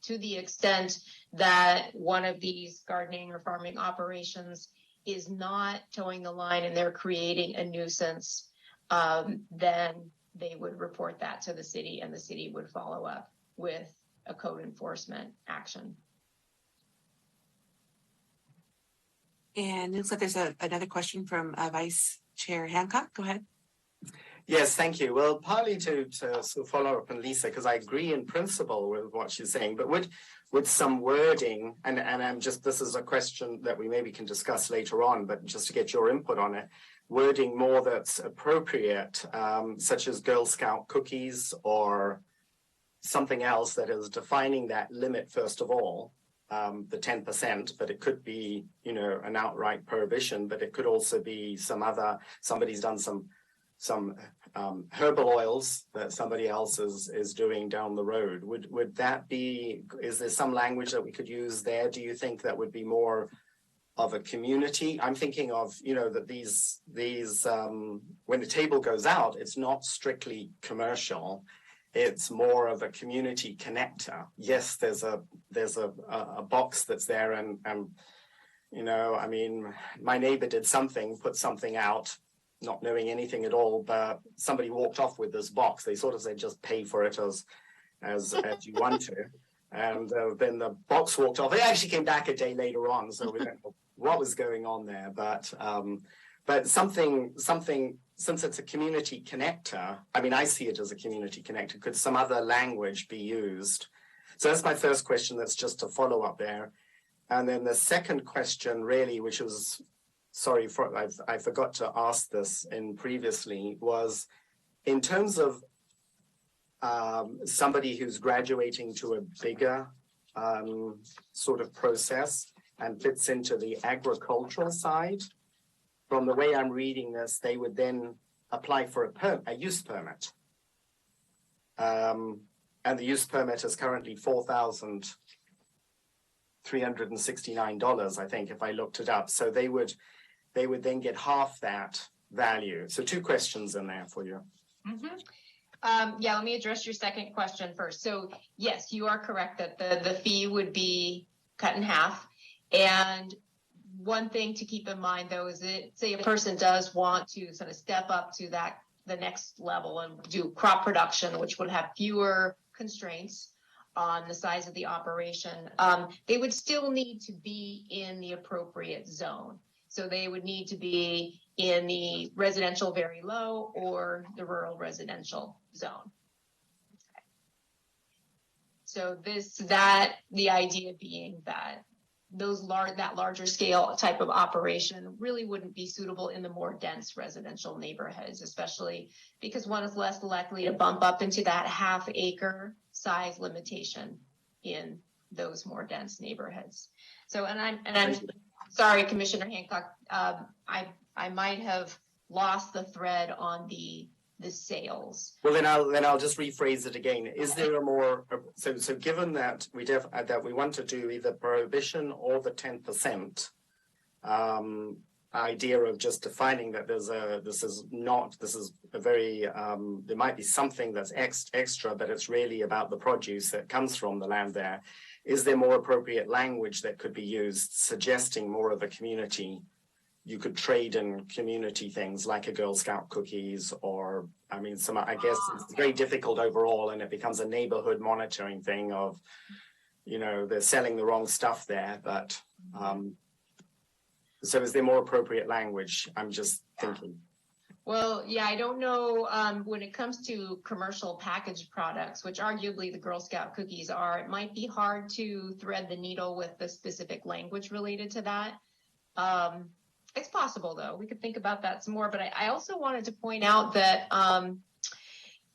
to the extent that one of these gardening or farming operations is not towing the line and they're creating a nuisance, then they would report that to the city and the city would follow up with a code enforcement action. And it looks like there's another question from Vice Chair Hancock. Go ahead. Yes, thank you. Well, partly to sort of follow up on Lisa, because I agree in principle with what she's saying, but with some wording, and I'm just, this is a question that we maybe can discuss later on, but just to get your input on it, wording more that's appropriate, such as Girl Scout cookies or something else that is defining that limit, first of all, the 10%, but it could be, you know, an outright prohibition, but it could also be some other, somebody's done some herbal oils that somebody else is doing down the road. Would that be, is there some language that we could use there? Do you think that would be more of a community? I'm thinking of, you know, that these when the table goes out, it's not strictly commercial. It's more of a community connector. Yes, there's a box that's there, and you know, I mean, my neighbor did something, put something out, not knowing anything at all, but somebody walked off with this box. They sort of said, just pay for it as you want to. And then the box walked off. It actually came back a day later on, so we don't know what was going on there. But something since it's a community connector, I mean, I see it as a community connector. Could some other language be used? So that's my first question. That's just a follow up there. And then the second question, really, which was, sorry for I forgot to ask this in previously, was in terms of somebody who's graduating to a bigger sort of process and fits into the agricultural side. From the way I'm reading this, they would then apply for a use permit. And the use permit is currently $4,369, I think, if I looked it up. So they would then get half that value. So two questions in there for you. Mm-hmm. Yeah, let me address your second question first. So yes, you are correct that the fee would be cut in half. And one thing to keep in mind, though, is that say a person does want to sort of step up to the next level and do crop production, which would have fewer constraints on the size of the operation, they would still need to be in the appropriate zone. So they would need to be in the residential very low or the rural residential zone. Okay. So the idea being that that larger scale type of operation really wouldn't be suitable in the more dense residential neighborhoods, especially because one is less likely to bump up into that half-acre size limitation in those more dense neighborhoods. So, and I'm sorry, Commissioner Hancock, I might have lost the thread on the sales. Well, then I'll just rephrase it again. Is there a more so given that we want to do either prohibition or the 10% idea of just defining that there might be something that's extra, but it's really about the produce that comes from the land there. Is there more appropriate language that could be used suggesting more of a community? You could trade in community things like a Girl Scout cookies, or I guess it's very difficult overall, and it becomes a neighborhood monitoring thing of, they're selling the wrong stuff there. But so is there more appropriate language? I'm just thinking. Well, yeah, I don't know. When it comes to commercial packaged products, which arguably the Girl Scout cookies are, it might be hard to thread the needle with the specific language related to that. It's possible, though. We could think about that some more. But I also wanted to point out that,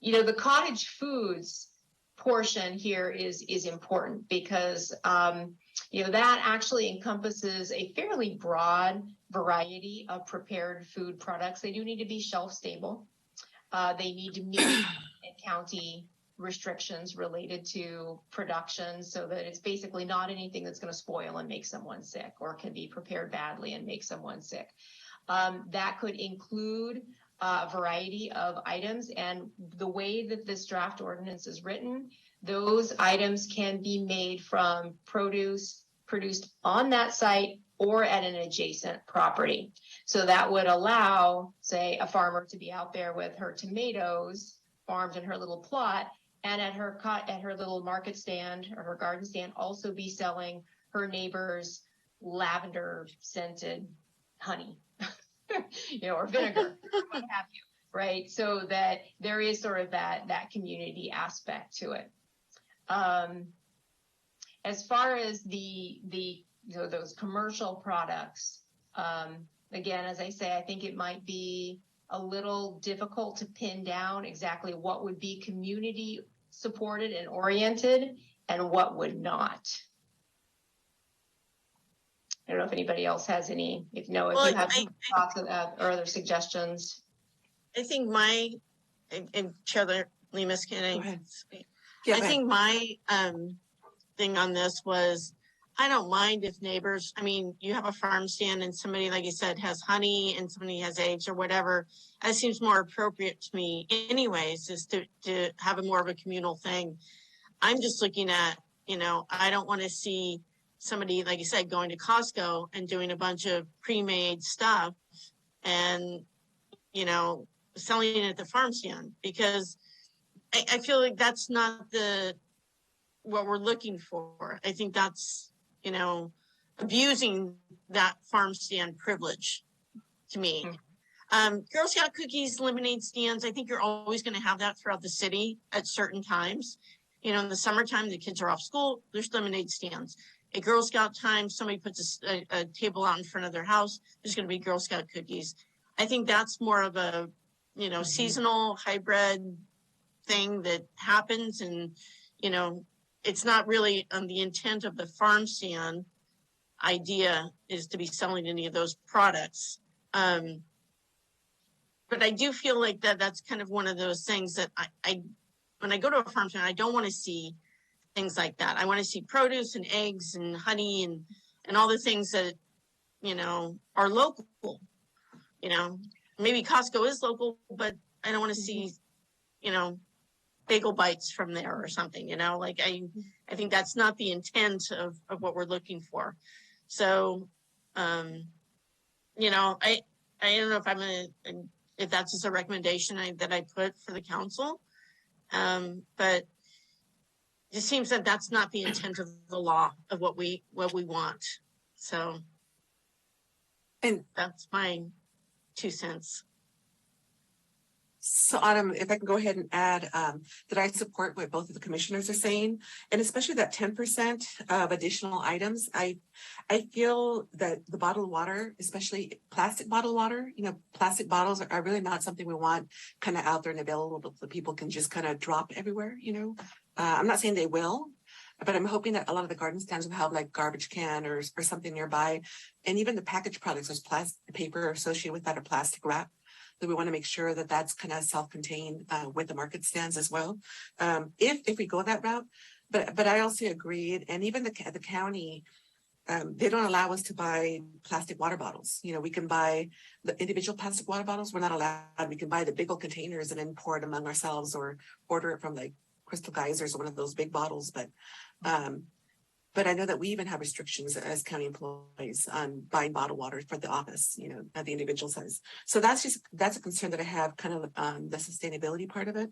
the cottage foods portion here is important because, that actually encompasses a fairly broad variety of prepared food products. They do need to be shelf stable. They need to meet county restrictions related to production so that it's basically not anything that's going to spoil and make someone sick or can be prepared badly and make someone sick. That could include a variety of items, and the way that this draft ordinance is written, those items can be made from produce produced on that site or at an adjacent property. So that would allow, say, a farmer to be out there with her tomatoes farmed in her little plot, and at her little market stand or her garden stand also be selling her neighbor's lavender scented honey, or vinegar, or what have you, right? So that there is sort of that community aspect to it. As far as those commercial products, again, as I say, I think it might be a little difficult to pin down exactly what would be community supported and oriented and what would not. I don't know if anybody else has any, if you have any thoughts of that or other suggestions. I think and Chair Lemus, can I speak? Yeah, I think my thing on this was, I don't mind if neighbors, you have a farm stand and somebody, like you said, has honey and somebody has eggs or whatever. That seems more appropriate to me anyways, is to have a more of a communal thing. I'm just looking at, I don't want to see somebody, like you said, going to Costco and doing a bunch of pre-made stuff and, selling it at the farm stand, because I feel like that's not what we're looking for. I think that's, abusing that farm stand privilege to me. Girl Scout cookies, lemonade stands. I think you're always going to have that throughout the city at certain times. You know, in the summertime, the kids are off school, there's lemonade stands. At Girl Scout time, somebody puts a table out in front of their house, there's going to be Girl Scout cookies. I think that's more of a, you know, seasonal hybrid thing that happens. And, you know, it's not really the intent of the farm stand idea is to be selling any of those products. But I do feel like that's kind of one of those things that I when I go to a farm stand, I don't want to see things like that. I want to see produce and eggs and honey and all the things that, you know, are local. You know, maybe Costco is local, but I don't want to see, you know, bagel bites from there or something, you know, like I think that's not the intent of what we're looking for. So, you know, I don't know if if that's just a recommendation that I put for the council. But it seems that that's not the intent of the law of what we want. So, And that's my 2 cents. so Autumn, if I can go ahead and add, that I support what both of the commissioners are saying, and especially that 10% of additional items. I feel that the bottled water, especially plastic bottled water, you know, plastic bottles are really not something we want kind of out there and available that people can just kind of drop everywhere, you know. I'm not saying they will, but I'm hoping that a lot of the garden stands will have like garbage can or something nearby. And even the packaged products, there's plastic paper associated with that or plastic wrap. That we want to make sure that that's kind of self-contained with the market stands as well. If we go that route, but I also agree, and even the county, they don't allow us to buy plastic water bottles. You know, we can buy the individual plastic water bottles. We're not allowed. We can buy the big old containers and then pour it among ourselves or order it from like Crystal Geysers or one of those big bottles. But I know that we even have restrictions as county employees on buying bottled water for the office, you know, at the individual size. So that's a concern that I have, kind of the sustainability part of it.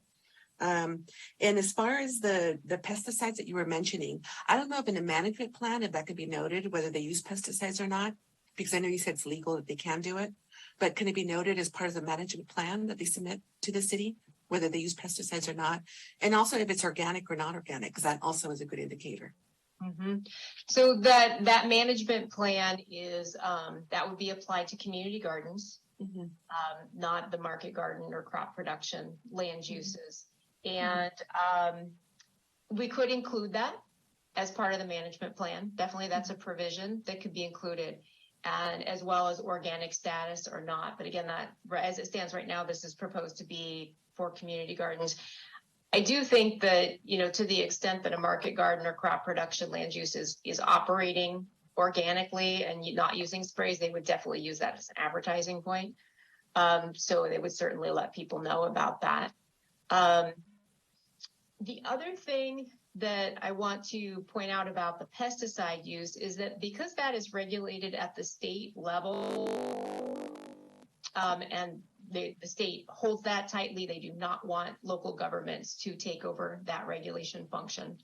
And as far as the pesticides that you were mentioning, I don't know if in a management plan, if that could be noted, whether they use pesticides or not, because I know you said it's legal that they can do it, but can it be noted as part of the management plan that they submit to the city, whether they use pesticides or not? And also if it's organic or not organic, because that also is a good indicator. Mm-hmm. So that management plan is that would be applied to community gardens, not the market garden or crop production land uses. And we could include that as part of the management plan. Definitely, that's a provision that could be included, and as well as organic status or not. But again, that as it stands right now, this is proposed to be for community gardens. I do think that, you know, to the extent that a market garden or crop production land use is operating organically and not using sprays, they would definitely use that as an advertising point. So they would certainly let people know about that. The other thing that I want to point out about the pesticide use is that because that is regulated at the state level, and the state holds that tightly, they do not want local governments to take over that regulation function.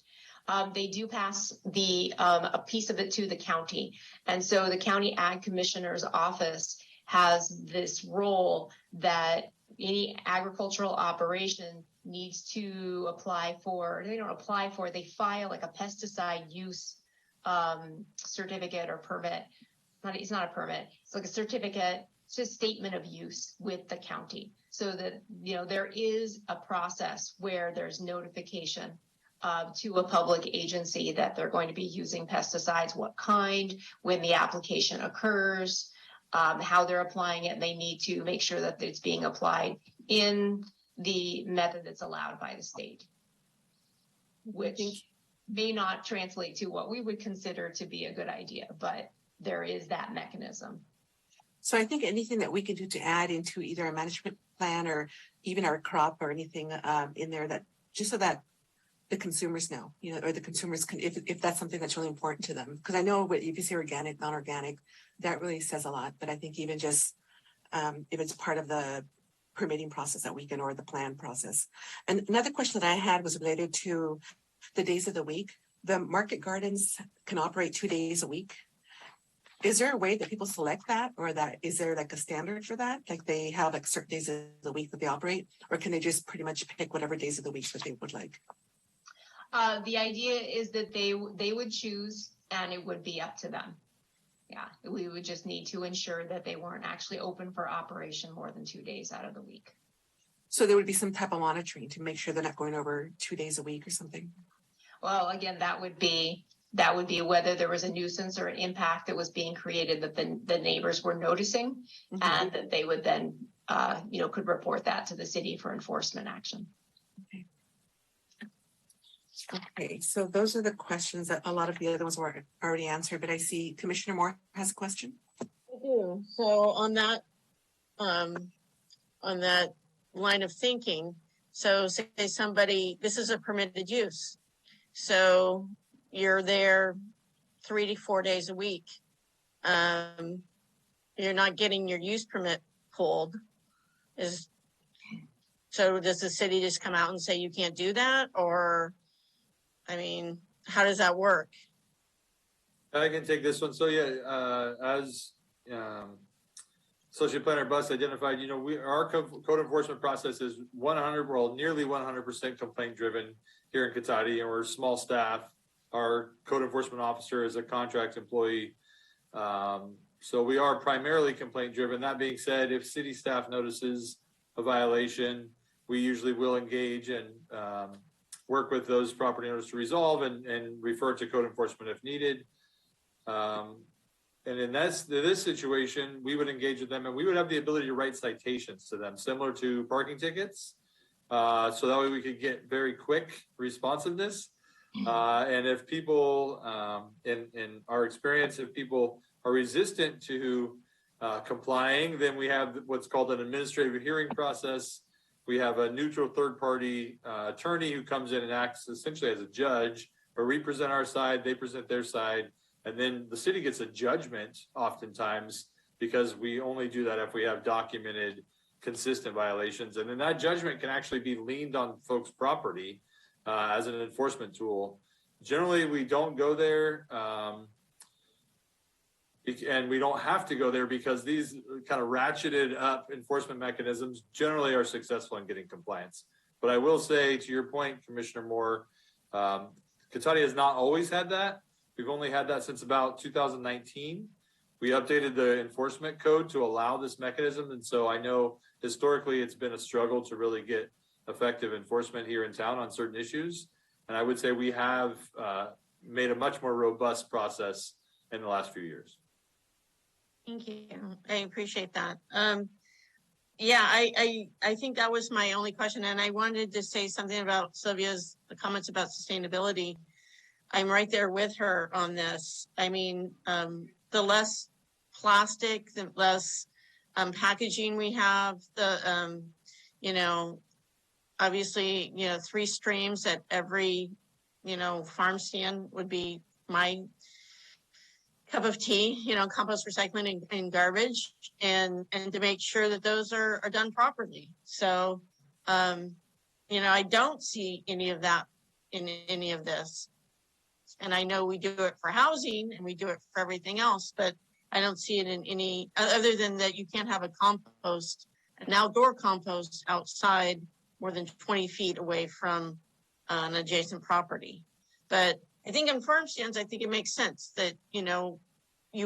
They do pass a piece of it to the county. And so the county ag commissioner's office has this role that any agricultural operation needs to apply for. They don't apply for, they file like a pesticide use certificate or permit. It's not a permit, it's like a certificate. It's a statement of use with the county, so that, you know, there is a process where there's notification to a public agency that they're going to be using pesticides, what kind, when the application occurs, how they're applying it. And they need to make sure that it's being applied in the method that's allowed by the state, which may not translate to what we would consider to be a good idea, but there is that mechanism. So I think anything that we can do to add into either a management plan or even our crop or anything in there, that just so that the consumers know, you know, or the consumers can, if that's something that's really important to them. Because I know if you say organic, non-organic, that really says a lot. But I think even just if it's part of the permitting process that we can, or the plan process. And another question that I had was related to the days of the week. The market gardens can operate 2 days a week. Is there a way that people select that, or that, is there like a standard for that? Like they have like certain days of the week that they operate, or can they just pretty much pick whatever days of the week that they would like? The idea is that they would choose, and it would be up to them. Yeah, we would just need to ensure that they weren't actually open for operation more than 2 days out of the week. So there would be some type of monitoring to make sure they're not going over 2 days a week or something. Well, again, that would be whether there was a nuisance or an impact that was being created that the neighbors were noticing, and that they would then, could report that to the city for enforcement action. Okay, so those are the questions that a lot of the other ones were already answered, but I see Commissioner Moore has a question. I do. So on that line of thinking, so say somebody, this is a permitted use. So you're there 3 to 4 days a week. You're not getting your use permit pulled. So does the city just come out and say you can't do that? Or, I mean, how does that work? I can take this one. So as Associate Planner Buss identified, our code enforcement process is nearly 100% complaint driven here in Cotati, and we're a small staff. Our code enforcement officer is a contract employee. So we are primarily complaint driven. That being said, if city staff notices a violation, we usually will engage and work with those property owners to resolve and refer to code enforcement if needed. And in this situation, we would engage with them, and we would have the ability to write citations to them, similar to parking tickets. So that way we could get very quick responsiveness. And if people, in our experience, if people are resistant to complying, then we have what's called an administrative hearing process. We have a neutral third-party attorney who comes in and acts essentially as a judge, where we present our side, they present their side, and then the city gets a judgment oftentimes, because we only do that if we have documented consistent violations. And then that judgment can actually be leaned on folks' property as an enforcement tool. Generally, we don't go there, and we don't have to go there, because these kind of ratcheted up enforcement mechanisms generally are successful in getting compliance. But I will say, to your point, Commissioner Moore, Cotati has not always had that. We've only had that since about 2019. We updated the enforcement code to allow this mechanism. And so I know historically it's been a struggle to really get effective enforcement here in town on certain issues. And I would say we have made a much more robust process in the last few years. Thank you. I appreciate that. I think that was my only question. And I wanted to say something about Sylvia's comments about sustainability. I'm right there with her on this. I mean, the less plastic, the less packaging we have, obviously, 3 streams at every, farm stand would be my cup of tea, compost, recycling, and garbage, and to make sure that those are done properly. So, I don't see any of that in any of this. And I know we do it for housing and we do it for everything else, but I don't see it in any other than that you can't have an outdoor compost outside more than 20 feet away from an adjacent property. But I think in farm stands, I think it makes sense that, you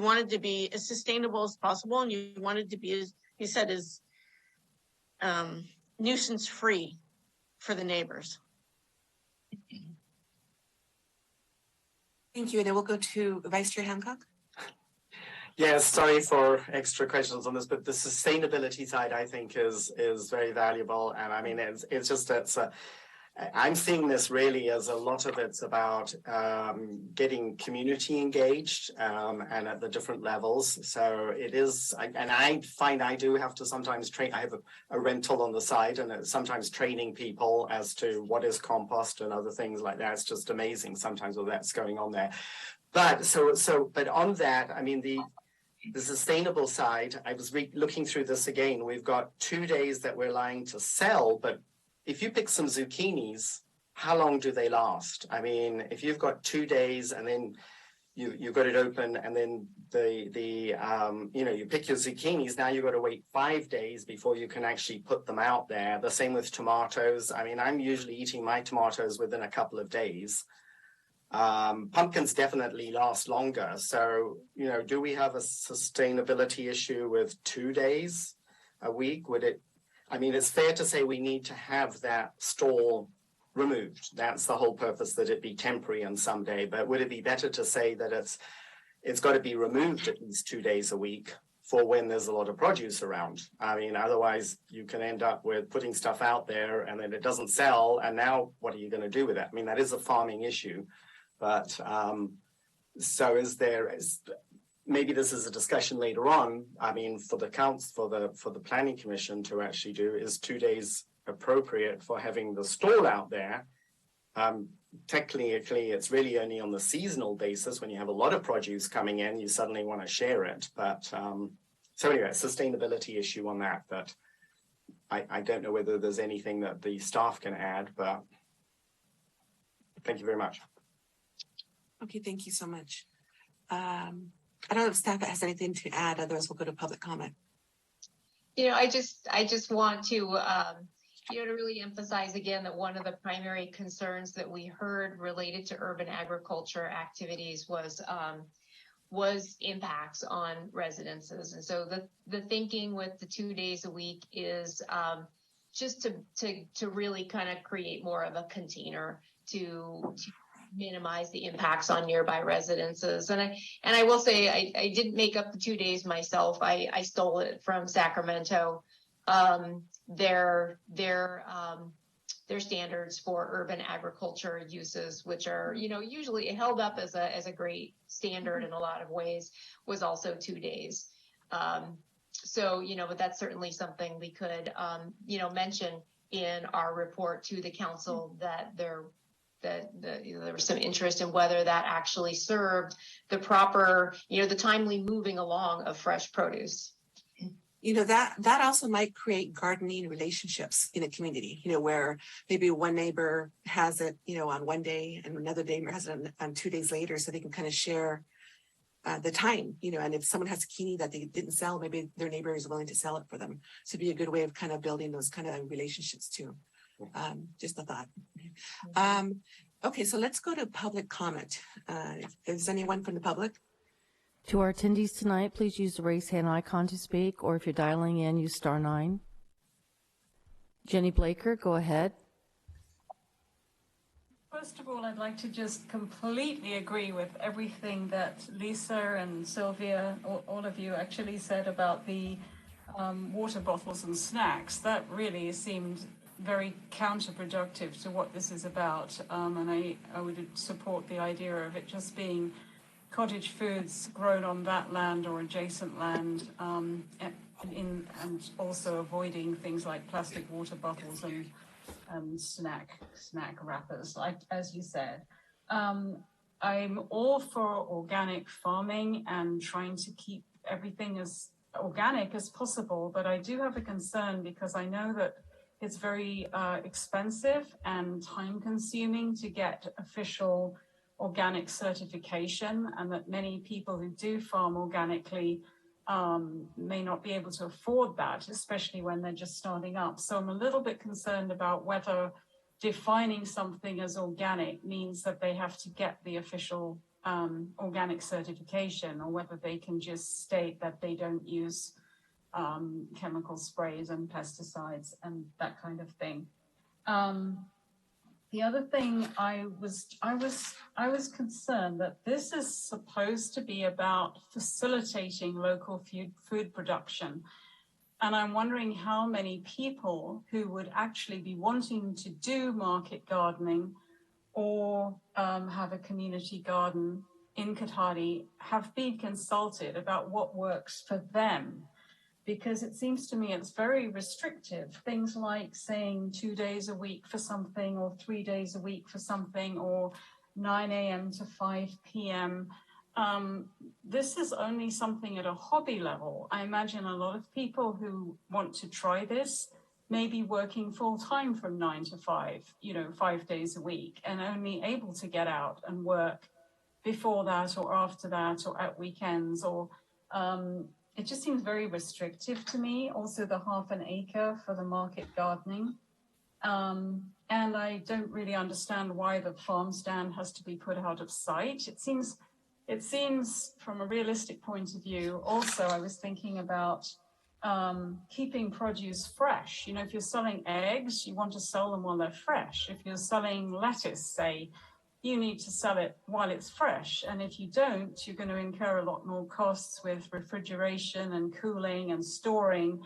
want it to be as sustainable as possible, and you want it to be, as you said, as nuisance free for the neighbors. Thank you. And then we'll go to Vice Chair Hancock. Yes, sorry for extra questions on this, but the sustainability side, I think, is very valuable. And I mean, I'm seeing this really as a lot of it's about getting community engaged and at the different levels. So it is, and I find I do have to sometimes train. I have a rental on the side, and sometimes training people as to what is compost and other things like that. It's just amazing sometimes what that's going on there. But but on that, I mean, the sustainable side, I was looking through this again. We've got 2 days that we're allowing to sell, but if you pick some zucchinis, how long do they last? I mean, if you've got 2 days and then you got it open, and then you pick your zucchinis. Now you've got to wait 5 days before you can actually put them out there. The same with tomatoes. I mean, I'm usually eating my tomatoes within a couple of days. Pumpkins definitely last longer. So, do we have a sustainability issue with 2 days a week? It's fair to say we need to have that stall removed. That's the whole purpose, that it be temporary on some day. But would it be better to say that it's got to be removed at least 2 days a week for when there's a lot of produce around? I mean, otherwise you can end up with putting stuff out there and then it doesn't sell. And now what are you going to do with that? I mean, that is a farming issue. But so maybe this is a discussion later on. I mean, for the council, for the planning commission to actually do, is 2 days appropriate for having the stall out there? Technically, it's really only on the seasonal basis. When you have a lot of produce coming in, you suddenly want to share it. But so anyway, sustainability issue on that. But I don't know whether there's anything that the staff can add, but thank you very much. Okay, thank you so much. I don't know if staff has anything to add, otherwise we'll go to public comment. I just want to, to really emphasize again that one of the primary concerns that we heard related to urban agriculture activities was impacts on residences. And so the thinking with the 2 days a week is just to really kind of create more of a container to minimize the impacts on nearby residences. And I will say I didn't make up the 2 days myself. I stole it from Sacramento. Their standards for urban agriculture uses, which are usually held up as a great standard in a lot of ways, was also 2 days. But that's certainly something we could mention in our report to the council, that there was some interest in whether that actually served the proper, the timely moving along of fresh produce. That also might create gardening relationships in a community, where maybe one neighbor has it, on one day and another neighbor has it on 2 days later, so they can kind of share the time, and if someone has zucchini that they didn't sell, maybe their neighbor is willing to sell it for them. So it'd be a good way of kind of building those kind of relationships too. Just a thought. Okay, so let's go to public comment. Is anyone from the public? To our attendees tonight, please use the raise hand icon to speak, or if you're dialing in, use *9. Jenny Blaker, go ahead. First of all, I'd like to just completely agree with everything that Lisa and Sylvia, all of you actually said about the water bottles and snacks. That really seemed very counterproductive to what this is about. And I would support the idea of it just being cottage foods grown on that land or adjacent land, and also avoiding things like plastic water bottles and snack wrappers, like as you said. I'm all for organic farming and trying to keep everything as organic as possible, but I do have a concern because I know that it's very expensive and time consuming to get official organic certification, and that many people who do farm organically may not be able to afford that, especially when they're just starting up. So I'm a little bit concerned about whether defining something as organic means that they have to get the official organic certification, or whether they can just state that they don't use chemical sprays and pesticides and that kind of thing. The other thing I was concerned that this is supposed to be about facilitating local food production. And I'm wondering how many people who would actually be wanting to do market gardening or have a community garden in Kotati have been consulted about what works for them. Because it seems to me it's very restrictive. Things like saying 2 days a week for something, or 3 days a week for something, or 9 a.m. to 5 p.m. This is only something at a hobby level. I imagine a lot of people who want to try this may be working full time from 9 to 5, 5 days a week, and only able to get out and work before that or after that or at weekends, or it just seems very restrictive to me. Also, the half an acre for the market gardening. And I don't really understand why the farm stand has to be put out of sight. It seems from a realistic point of view. Also, I was thinking about keeping produce fresh. You know, if you're selling eggs, you want to sell them while they're fresh. If you're selling lettuce, say, you need to sell it while it's fresh. And if you don't, you're going to incur a lot more costs with refrigeration and cooling and storing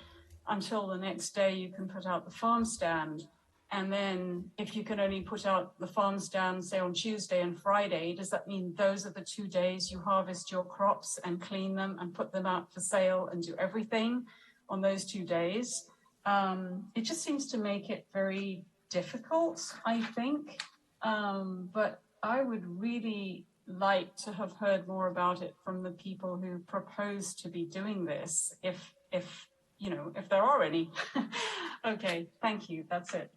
until the next day you can put out the farm stand. And then if you can only put out the farm stand, say on Tuesday and Friday, does that mean those are the 2 days you harvest your crops and clean them and put them out for sale and do everything on those 2 days? It just seems to make it very difficult, I think. But I would really like to have heard more about it from the people who propose to be doing this, if there are any. Okay, thank you. That's it.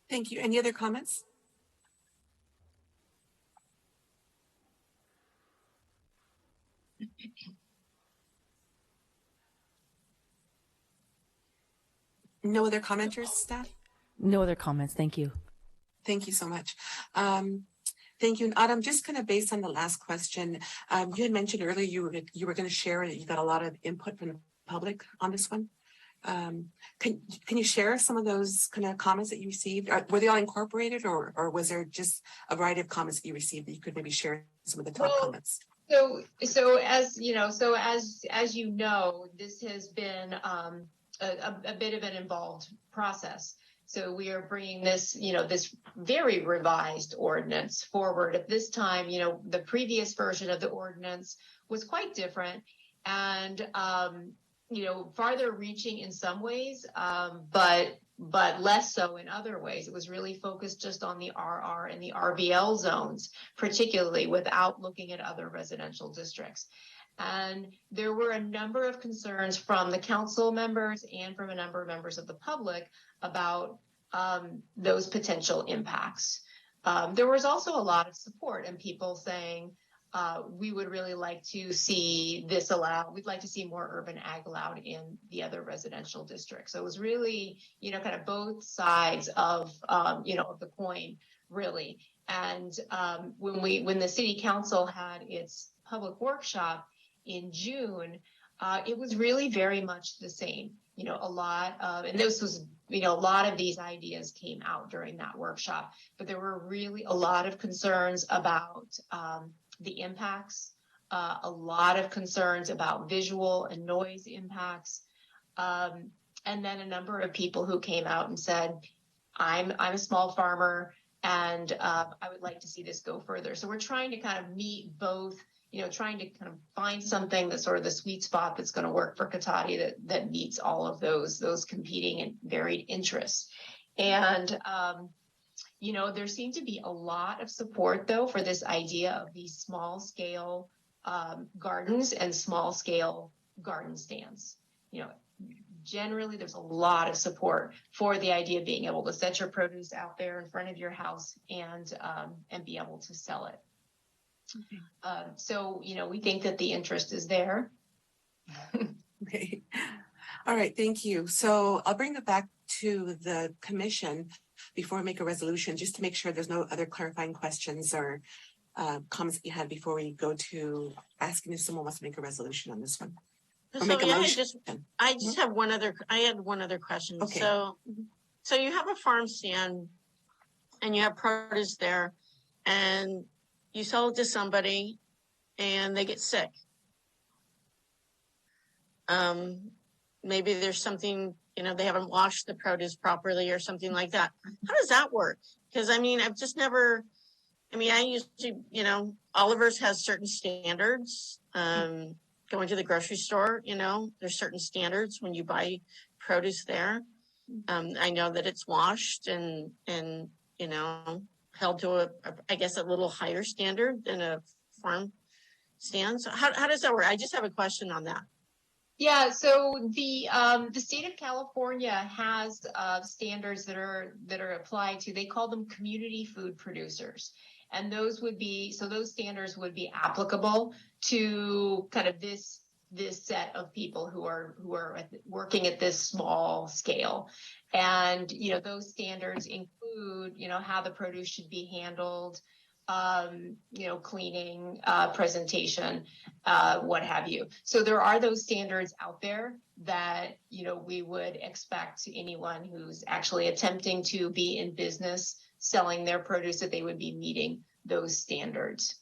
Thank you. Any other comments? No other commenters, staff? No other comments. Thank you. Thank you so much. Thank you. And Adam, just kind of based on the last question, you had mentioned earlier you were going to share that you got a lot of input from the public on this one. Can you share some of those kind of comments that you received? Were they all incorporated, or was there just a variety of comments that you received that you could maybe share some of the top comments? So as you know, this has been a bit of an involved process. So we are bringing this, this very revised ordinance forward. At this time, the previous version of the ordinance was quite different and, farther reaching in some ways, but less so in other ways. It was really focused just on the RR and the RVL zones, particularly, without looking at other residential districts. And there were a number of concerns from the council members and from a number of members of the public about those potential impacts. There was also a lot of support and people saying, we would really like to see this allowed. We'd like to see more urban ag allowed in the other residential districts. So it was really, kind of both sides of, of the coin, really. And when the city council had its public workshop in June, it was really very much the same. A lot of, and this was, a lot of these ideas came out during that workshop, but there were really a lot of concerns about the impacts, a lot of concerns about visual and noise impacts, and then a number of people who came out and said, I'm a small farmer and I would like to see this go further. So we're trying to kind of meet both, trying to kind of find something that's sort of the sweet spot that's going to work for Cotati that meets all of those competing and varied interests. And, there seemed to be a lot of support, though, for this idea of these small scale gardens and small scale garden stands. Generally, there's a lot of support for the idea of being able to set your produce out there in front of your house and be able to sell it. Okay. So, we think that the interest is there. Okay. All right. Thank you. So I'll bring it back to the commission before we make a resolution, just to make sure there's no other clarifying questions or comments that you had before we go to asking if someone wants to make a resolution on this one. Or make a motion. I just have I had one other question. Okay. So you have a farm stand and you have produce there and you sell it to somebody and they get sick. Maybe there's something, they haven't washed the produce properly or something like that. How does that work? Because I've just never, I usually, Oliver's has certain standards. Going to the grocery store, there's certain standards when you buy produce there. I know that it's washed and held to a little higher standard than a farm stand. So how does that work? I just have a question on that. Yeah, so the state of California has standards that are applied to, they call them community food producers. And those would be, so those standards would be applicable to kind of this set of people who are working at this small scale. And, you know, those standards include, you know, how the produce should be handled, you know, cleaning, presentation, what have you. So there are those standards out there that, you know, we would expect anyone who's actually attempting to be in business selling their produce, that they would be meeting those standards.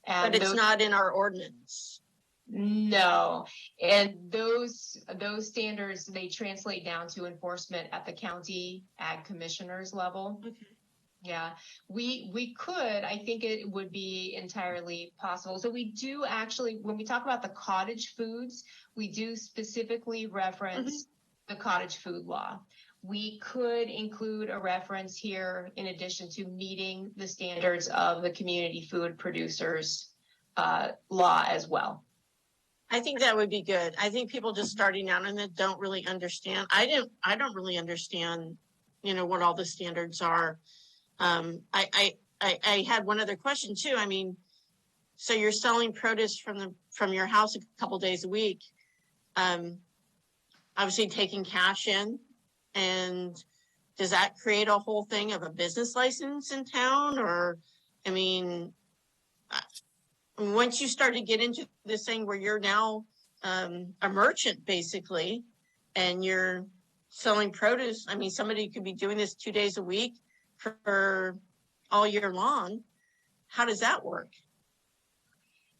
And But it's not in our ordinance. No, and those standards, they translate down to enforcement at the county ag commissioners level. Okay. Yeah, we could, I think it would be entirely possible. So we do actually, when we talk about the cottage foods, we do specifically reference the cottage food law. We could include a reference here in addition to meeting the standards of the community food producers law as well. I think that would be good. I think people just starting out in it don't really understand. I don't really understand, you know, what all the standards are. I had one other question too. I mean, so you're selling produce from your house a couple days a week, obviously taking cash in, and does that create a whole thing of a business license in town? Or, I mean, once you start to get into this thing where you're now a merchant basically, and you're selling produce, I mean, somebody could be doing this 2 days a week for all year long. How does that work?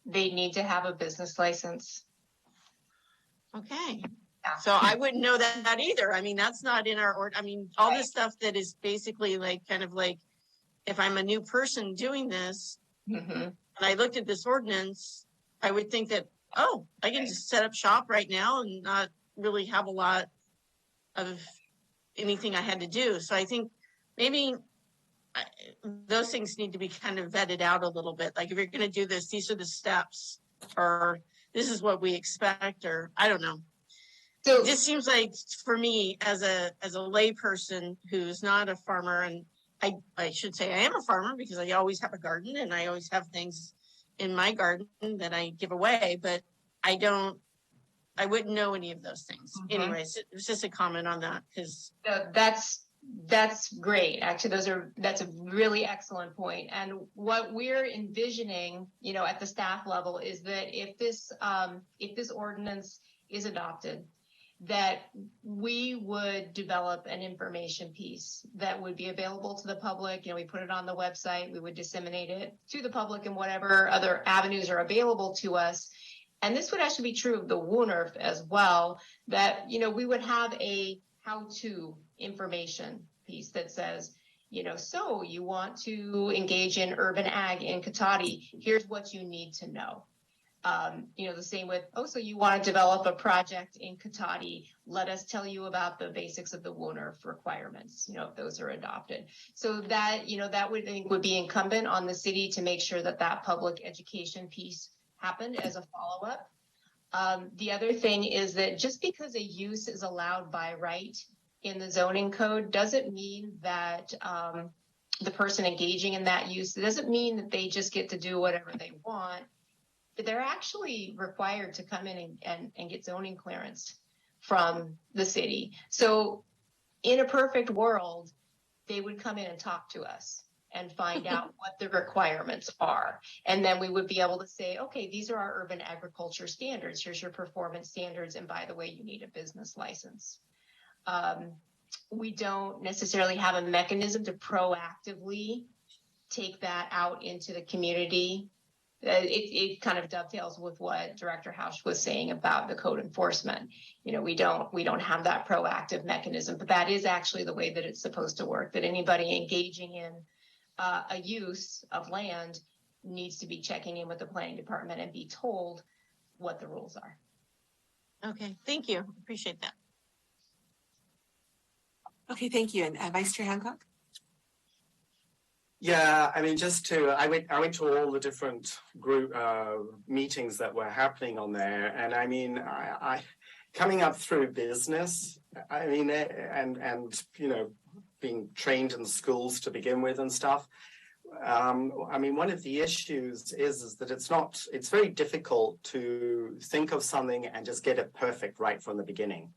They need to have a business license. Okay. Yeah. So I wouldn't know that either. I mean, that's not in our I mean, all this stuff that is basically like kind of like, if I'm a new person doing this, and I looked at this ordinance, I would think that, oh, I can just set up shop right now and not really have a lot of anything I had to do. So I think maybe those things need to be kind of vetted out a little bit. Like if you're going to do this, these are the steps, or this is what we expect, or I don't know. So it just seems like for me as a lay person who's not a farmer, and I should say I am a farmer because I always have a garden and I always have things in my garden that I give away, but I wouldn't know any of those things. Anyways, it was just a comment on that because that's great. Actually, that's a really excellent point. And what we're envisioning, you know, at the staff level is that if this ordinance is adopted, that we would develop an information piece that would be available to the public. You know, we put it on the website, we would disseminate it to the public in whatever other avenues are available to us. And this would actually be true of the WUNRF as well, that, you know, we would have a how-to information piece that says, you know, so you want to engage in urban ag in Cotati, here's what you need to know. You know, the same with, so you want to develop a project in Cotati, let us tell you about the basics of the WUNRF requirements, you know, if those are adopted. So that, you know, that would, I think, would be incumbent on the city to make sure that that public education piece happened as a follow-up. The other thing is that just because a use is allowed by right in the zoning code doesn't mean that the person engaging in that use, it doesn't mean that they just get to do whatever they want. They're actually required to come in and get zoning clearance from the city. So in a perfect world, they would come in and talk to us and find out what the requirements are. And then we would be able to say, okay, these are our urban agriculture standards. Here's your performance standards. And by the way, you need a business license. We don't necessarily have a mechanism to proactively take that out into the community. It kind of dovetails with what Director Hausch was saying about the code enforcement. You know, we don't have that proactive mechanism, but that is actually the way that it's supposed to work, that anybody engaging in a use of land needs to be checking in with the planning department and be told what the rules are. Okay, thank you. Appreciate that. Okay, thank you. And Vice Chair Hancock? Yeah, I mean, I went to all the different group meetings that were happening on there, and I mean, I coming up through business, I mean, and you know, being trained in schools to begin with and stuff. I mean, one of the issues is that it's very difficult to think of something and just get it perfect right from the beginning.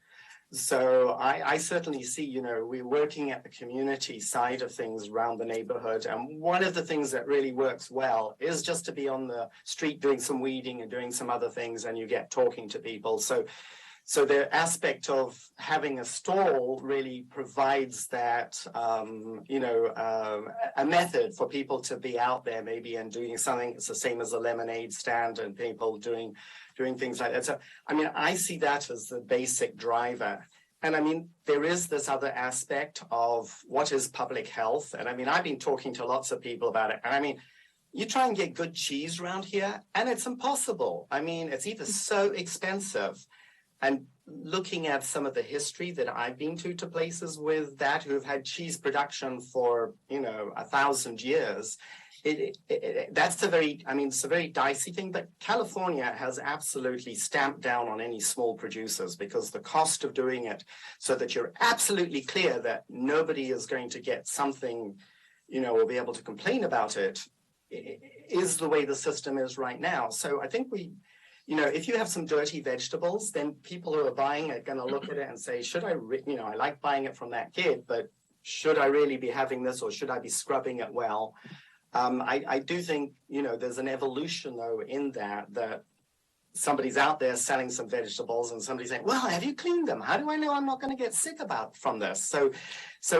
So I certainly see, you know, we're working at the community side of things around the neighborhood. And one of the things that really works well is just to be on the street doing some weeding and doing some other things, and you get talking to people. So the aspect of having a stall really provides that, a method for people to be out there maybe and doing something. It's the same as a lemonade stand and people doing things like that. So, I mean, I see that as the basic driver. And I mean, there is this other aspect of what is public health. And I mean, I've been talking to lots of people about it. And I mean, you try and get good cheese around here and it's impossible. I mean, it's either so expensive. And looking at some of the history that I've been to places with that who have had cheese production for, 1,000 years, it's a very dicey thing. But California has absolutely stamped down on any small producers because the cost of doing it so that you're absolutely clear that nobody is going to get something, or be able to complain about it, is the way the system is right now. So I think if you have some dirty vegetables, then people who are buying it are going to look at it and say, should I, I like buying it from that kid, but should I really be having this or should I be scrubbing it well? I do think, there's an evolution, though, in that somebody's out there selling some vegetables and somebody's saying, well, have you cleaned them? How do I know I'm not going to get sick from this? So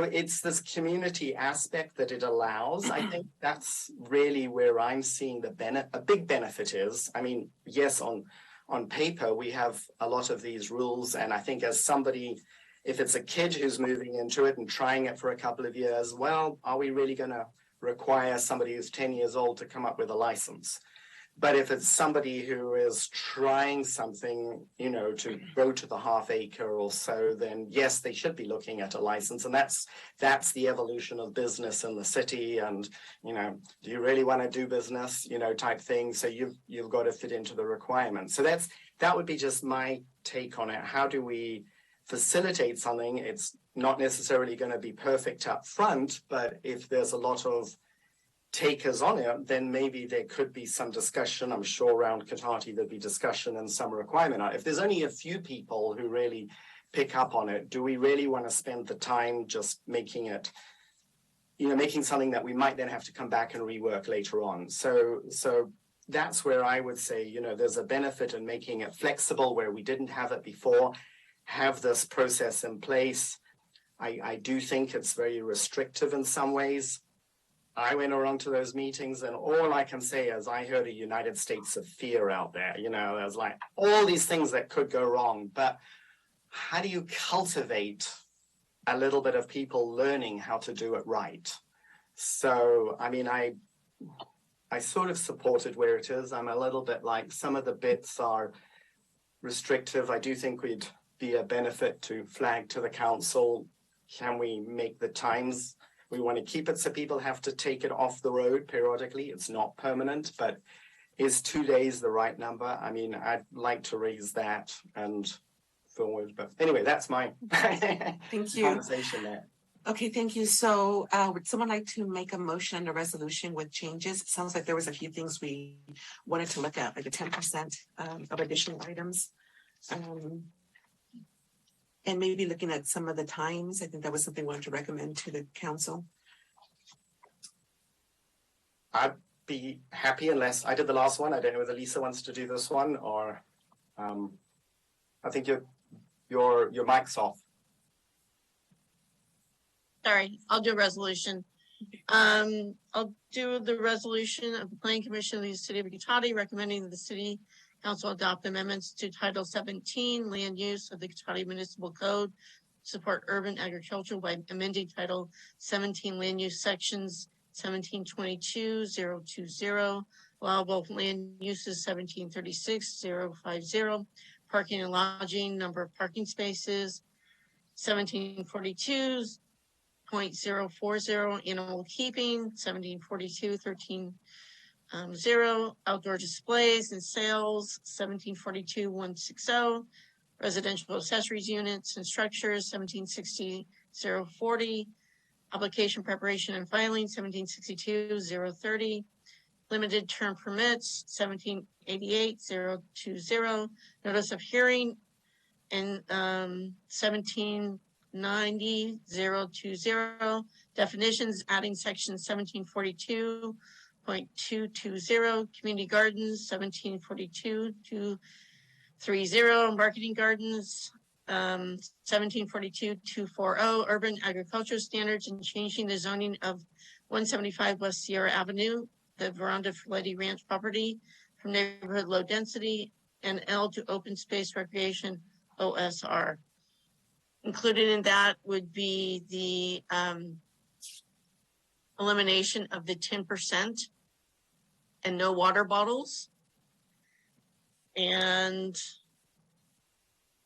it's this community aspect that it allows. I think that's really where I'm seeing a big benefit is. I mean, yes, on paper, we have a lot of these rules. And I think as somebody, if it's a kid who's moving into it and trying it for a couple of years, well, are we really going to require somebody who's 10 years old to come up with a license? But if it's somebody who is trying something, to go to the half acre or so, then yes, they should be looking at a license. And that's the evolution of business in the city. And, do you really want to do business, type thing. So you've got to fit into the requirements. So that would be just my take on it. How do we facilitate something? It's not necessarily going to be perfect up front, but if there's a lot of takers on it, then maybe there could be some discussion. I'm sure around Cotati there'd be discussion and some requirement on it. If there's only a few people who really pick up on it, do we really want to spend the time just making it, making something that we might then have to come back and rework later on? So that's where I would say, there's a benefit in making it flexible where we didn't have it before, have this process in place. I do think it's very restrictive in some ways. I went around to those meetings and all I can say is I heard a United States of fear out there. There's like all these things that could go wrong, but how do you cultivate a little bit of people learning how to do it right? So, I mean, I sort of supported where it is. I'm a little bit like some of the bits are restrictive. I do think we'd be a benefit to flag to the council. Can we make the times? We want to keep it so people have to take it off the road periodically. It's not permanent, but is 2 days the right number? I mean, I'd like to raise that and forward. But anyway, that's my Thank you. conversation there. Okay, thank you. So would someone like to make a motion and a resolution with changes? It sounds like there was a few things we wanted to look at, like the 10% of additional items. And maybe looking at some of the times. I think that was something we wanted to recommend to the council. I'd be happy unless I did the last one. I don't know whether Lisa wants to do this one or I think your mic's off. Sorry, I'll do a resolution. I'll do the resolution of the Planning Commission of the City of Cotati recommending that the City Council adopt amendments to Title 17 Land Use of the Cotati Municipal Code to support urban agriculture by amending Title 17 Land Use Sections 1722-020, allowable land uses 1736-050, parking and lodging, number of parking spaces 1742, .040 animal keeping, 1742, 13 outdoor displays and sales, 1742, 160, residential accessories units and structures, 1760, 040, application preparation and filing, 1762, 030, limited term permits, 1788, 020, notice of hearing, and 1790, 020, definitions, adding section 1742.220, community gardens, 1742, 230, marketing gardens, 1742, 240, urban agricultural standards, and changing the zoning of 175 West Sierra Avenue, the Veranda Lady Ranch property, from neighborhood low density and L to open space recreation OSR. Included in that would be the elimination of the 10% and no water bottles. And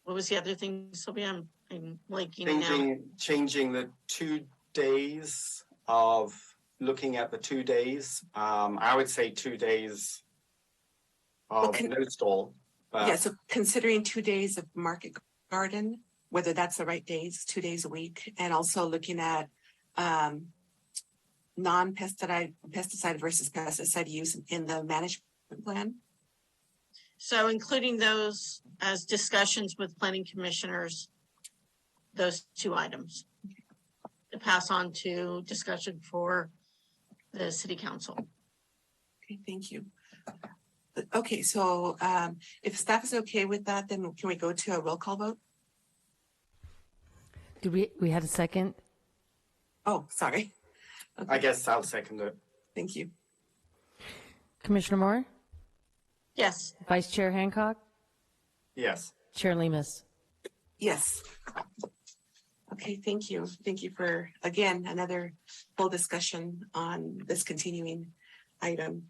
what was the other thing, Sylvia? I'm blanking now. Changing the 2 days of looking at the 2 days. I would say 2 days of no stall. Yeah, so considering 2 days of market garden, whether that's the right days, 2 days a week, and also looking at pesticide versus pesticide use in the management plan. So including those as discussions with planning commissioners, those 2 items to pass on to discussion for the city council. Okay, thank you. Okay, so if staff is okay with that, then can we go to a roll call vote? Did we had a second? Oh, sorry. Okay, I guess I'll second it. thank you. Commissioner Moore? Yes. Vice Chair Hancock? Yes. Chair Lemus? Yes. Okay, thank you. Thank you for, again, another full discussion on this continuing item.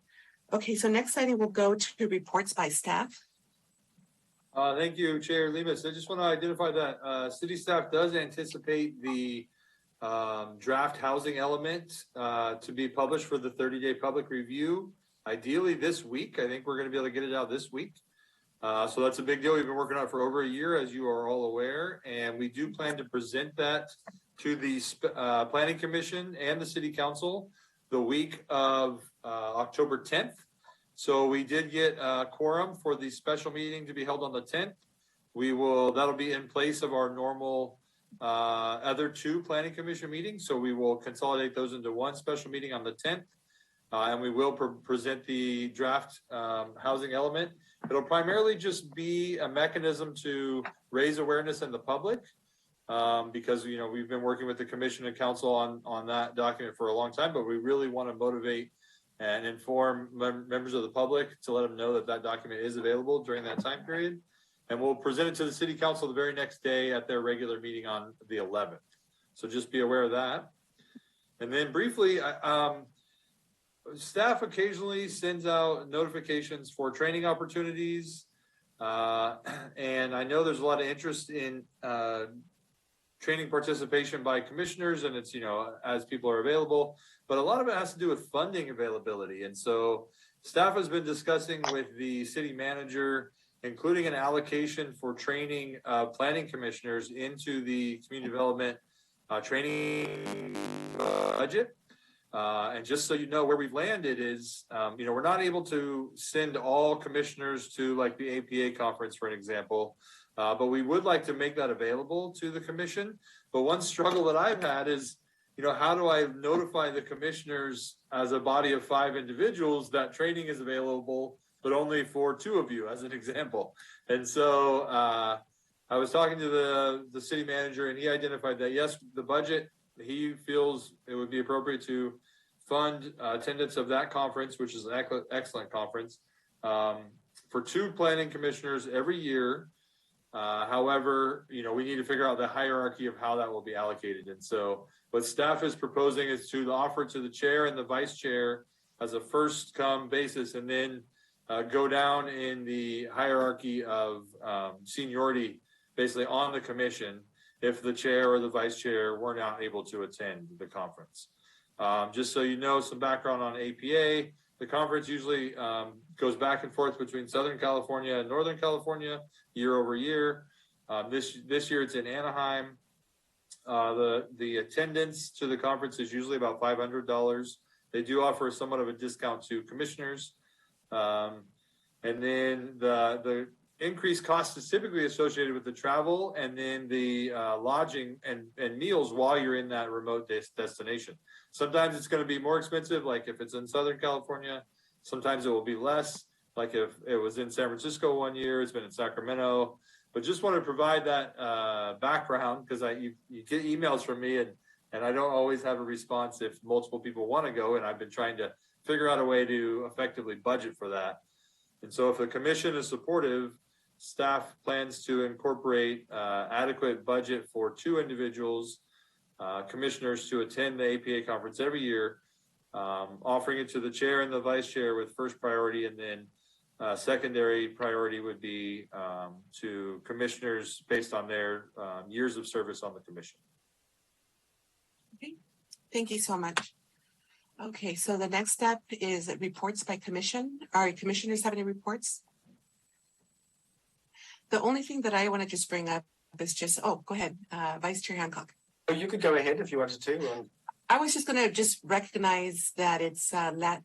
Okay, so next item will go to reports by staff. Thank you, Chair Lemus. I just want to identify that city staff does anticipate the draft housing element to be published for the 30-day public review. Ideally this week. I think we're going to be able to get it out this week. So that's a big deal. We've been working on it for over a year, as you are all aware, and we do plan to present that to the Planning Commission and the City Council the week of October 10th. So we did get a quorum for the special meeting to be held on the 10th. That'll be in place of our normal other 2 Planning Commission meetings. So we will consolidate those into one special meeting on the 10th. And we will present the draft housing element. It'll primarily just be a mechanism to raise awareness in the public because, we've been working with the commission and council on that document for a long time, but we really want to motivate and inform members of the public to let them know that document is available during that time period. And we'll present it to the city council the very next day at their regular meeting on the 11th. So just be aware of that. And then briefly, staff occasionally sends out notifications for training opportunities. And I know there's a lot of interest in training participation by commissioners, and it's, as people are available, but a lot of it has to do with funding availability. And so staff has been discussing with the city manager, including an allocation for training planning commissioners into the community development training budget. And just so you know where we've landed is, we're not able to send all commissioners to like the APA conference, for an example, but we would like to make that available to the commission. But one struggle that I've had is, how do I notify the commissioners as a body of 5 individuals that training is available, but only for 2 of you, as an example. And so I was talking to the city manager, and he identified that, yes, the budget, he feels it would be appropriate to fund attendance of that conference, which is an excellent conference, for 2 planning commissioners every year. However, we need to figure out the hierarchy of how that will be allocated. And so what staff is proposing is to offer to the chair and the vice chair as a first come basis, and then go down in the hierarchy of seniority, basically on the commission. if the chair or the vice chair were not able to attend the conference. Just so you know, some background on APA, the conference usually goes back and forth between Southern California and Northern California year over year. This year it's in Anaheim. The attendance to the conference is usually about $500. They do offer somewhat of a discount to commissioners. And then the increased cost is typically associated with the travel and then the lodging and meals while you're in that remote destination. Sometimes it's going to be more expensive, like if it's in Southern California. Sometimes it will be less, like if it was in San Francisco one year, it's been in Sacramento. But just want to provide that background because you get emails from me and I don't always have a response if multiple people want to go, and I've been trying to figure out a way to effectively budget for that. And so if the commission is supportive, staff plans to incorporate adequate budget for 2 individuals, commissioners, to attend the APA conference every year, offering it to the chair and the vice chair with first priority, and then secondary priority would be to commissioners based on their years of service on the commission. Okay, thank you so much. Okay, so the next step is reports by commission. Our commissioners have any reports? The only thing that I want to just bring up is just, go ahead, Vice Chair Hancock. Oh, you could go ahead if you wanted to. I was just going to just recognize that it's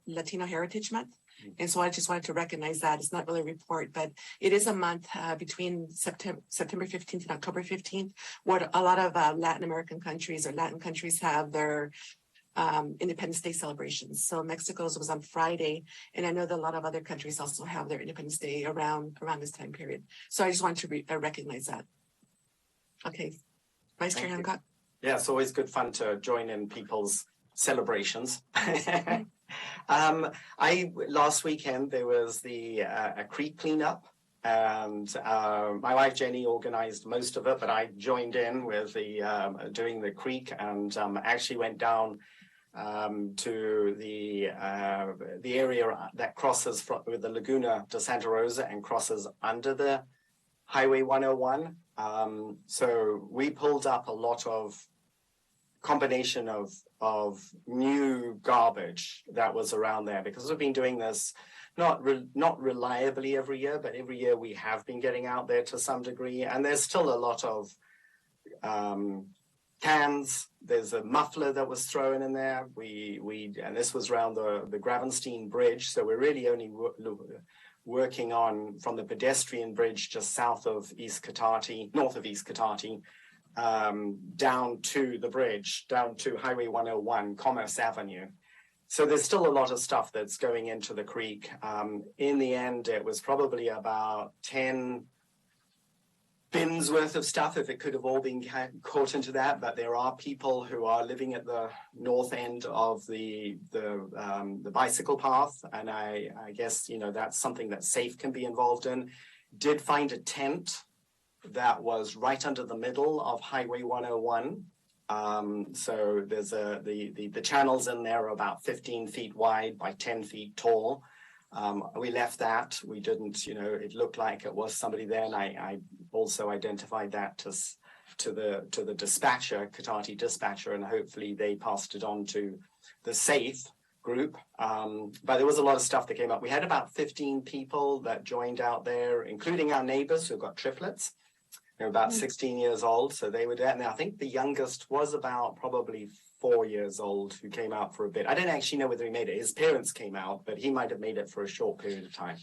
Latino Heritage Month. And so I just wanted to recognize that. It's not really a report, but it is a month between September 15th and October 15th, where a lot of Latin American countries or Latin countries have their Independence Day celebrations. So Mexico's was on Friday, and I know that a lot of other countries also have their Independence Day around this time period. So I just wanted to recognize that. Okay, Vice Chair Hancock. Yeah, it's always good fun to join in people's celebrations. Last weekend there was a creek cleanup, and my wife Jenny organized most of it, but I joined in with doing the creek, and actually went down to the area that crosses with the Laguna de Santa Rosa and crosses under the Highway 101. So we pulled up a lot of combination of new garbage that was around there, because we've been doing this not reliably every year, but every year we have been getting out there to some degree, and there's still a lot of cans. There's a muffler that was thrown in there. And this was around the Gravenstein Bridge, so we're really only working on from the pedestrian bridge just north of East Cotati, down to the bridge, down to Highway 101, Commerce Avenue. So there's still a lot of stuff that's going into the creek. In the end, it was probably about 10 bins worth of stuff if it could have all been caught into that. But there are people who are living at the north end of the bicycle path, and I guess that's something that SAFE can be involved in. Did find a tent that was right under the middle of Highway 101. So there's the channels in there are about 15 feet wide by 10 feet tall. We left that. We didn't, it looked like it was somebody there, and I also identified that to the dispatcher, Cotati dispatcher, and hopefully they passed it on to the SAFE group. But there was a lot of stuff that came up. We had about 15 people that joined out there, including our neighbors who got triplets. They're about 16 years old, so they were there. And I think the youngest was about probably 4 years old, who came out for a bit. I don't actually know whether he made it. His parents came out, but he might have made it for a short period of time.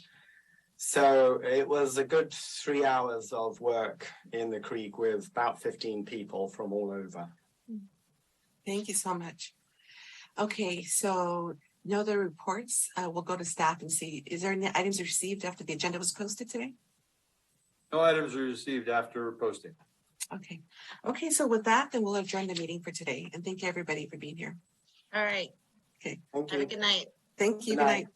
So it was a good 3 hours of work in the creek with about 15 people from all over. Thank you so much. Okay, so no other reports. We'll go to staff and see. Is there any items received after the agenda was posted today? No items are received after posting. Okay. Okay, so with that, then we'll adjourn the meeting for today. And thank you, everybody, for being here. All right. Okay. Thank Have a you. good night. Thank you. Good Good night. night.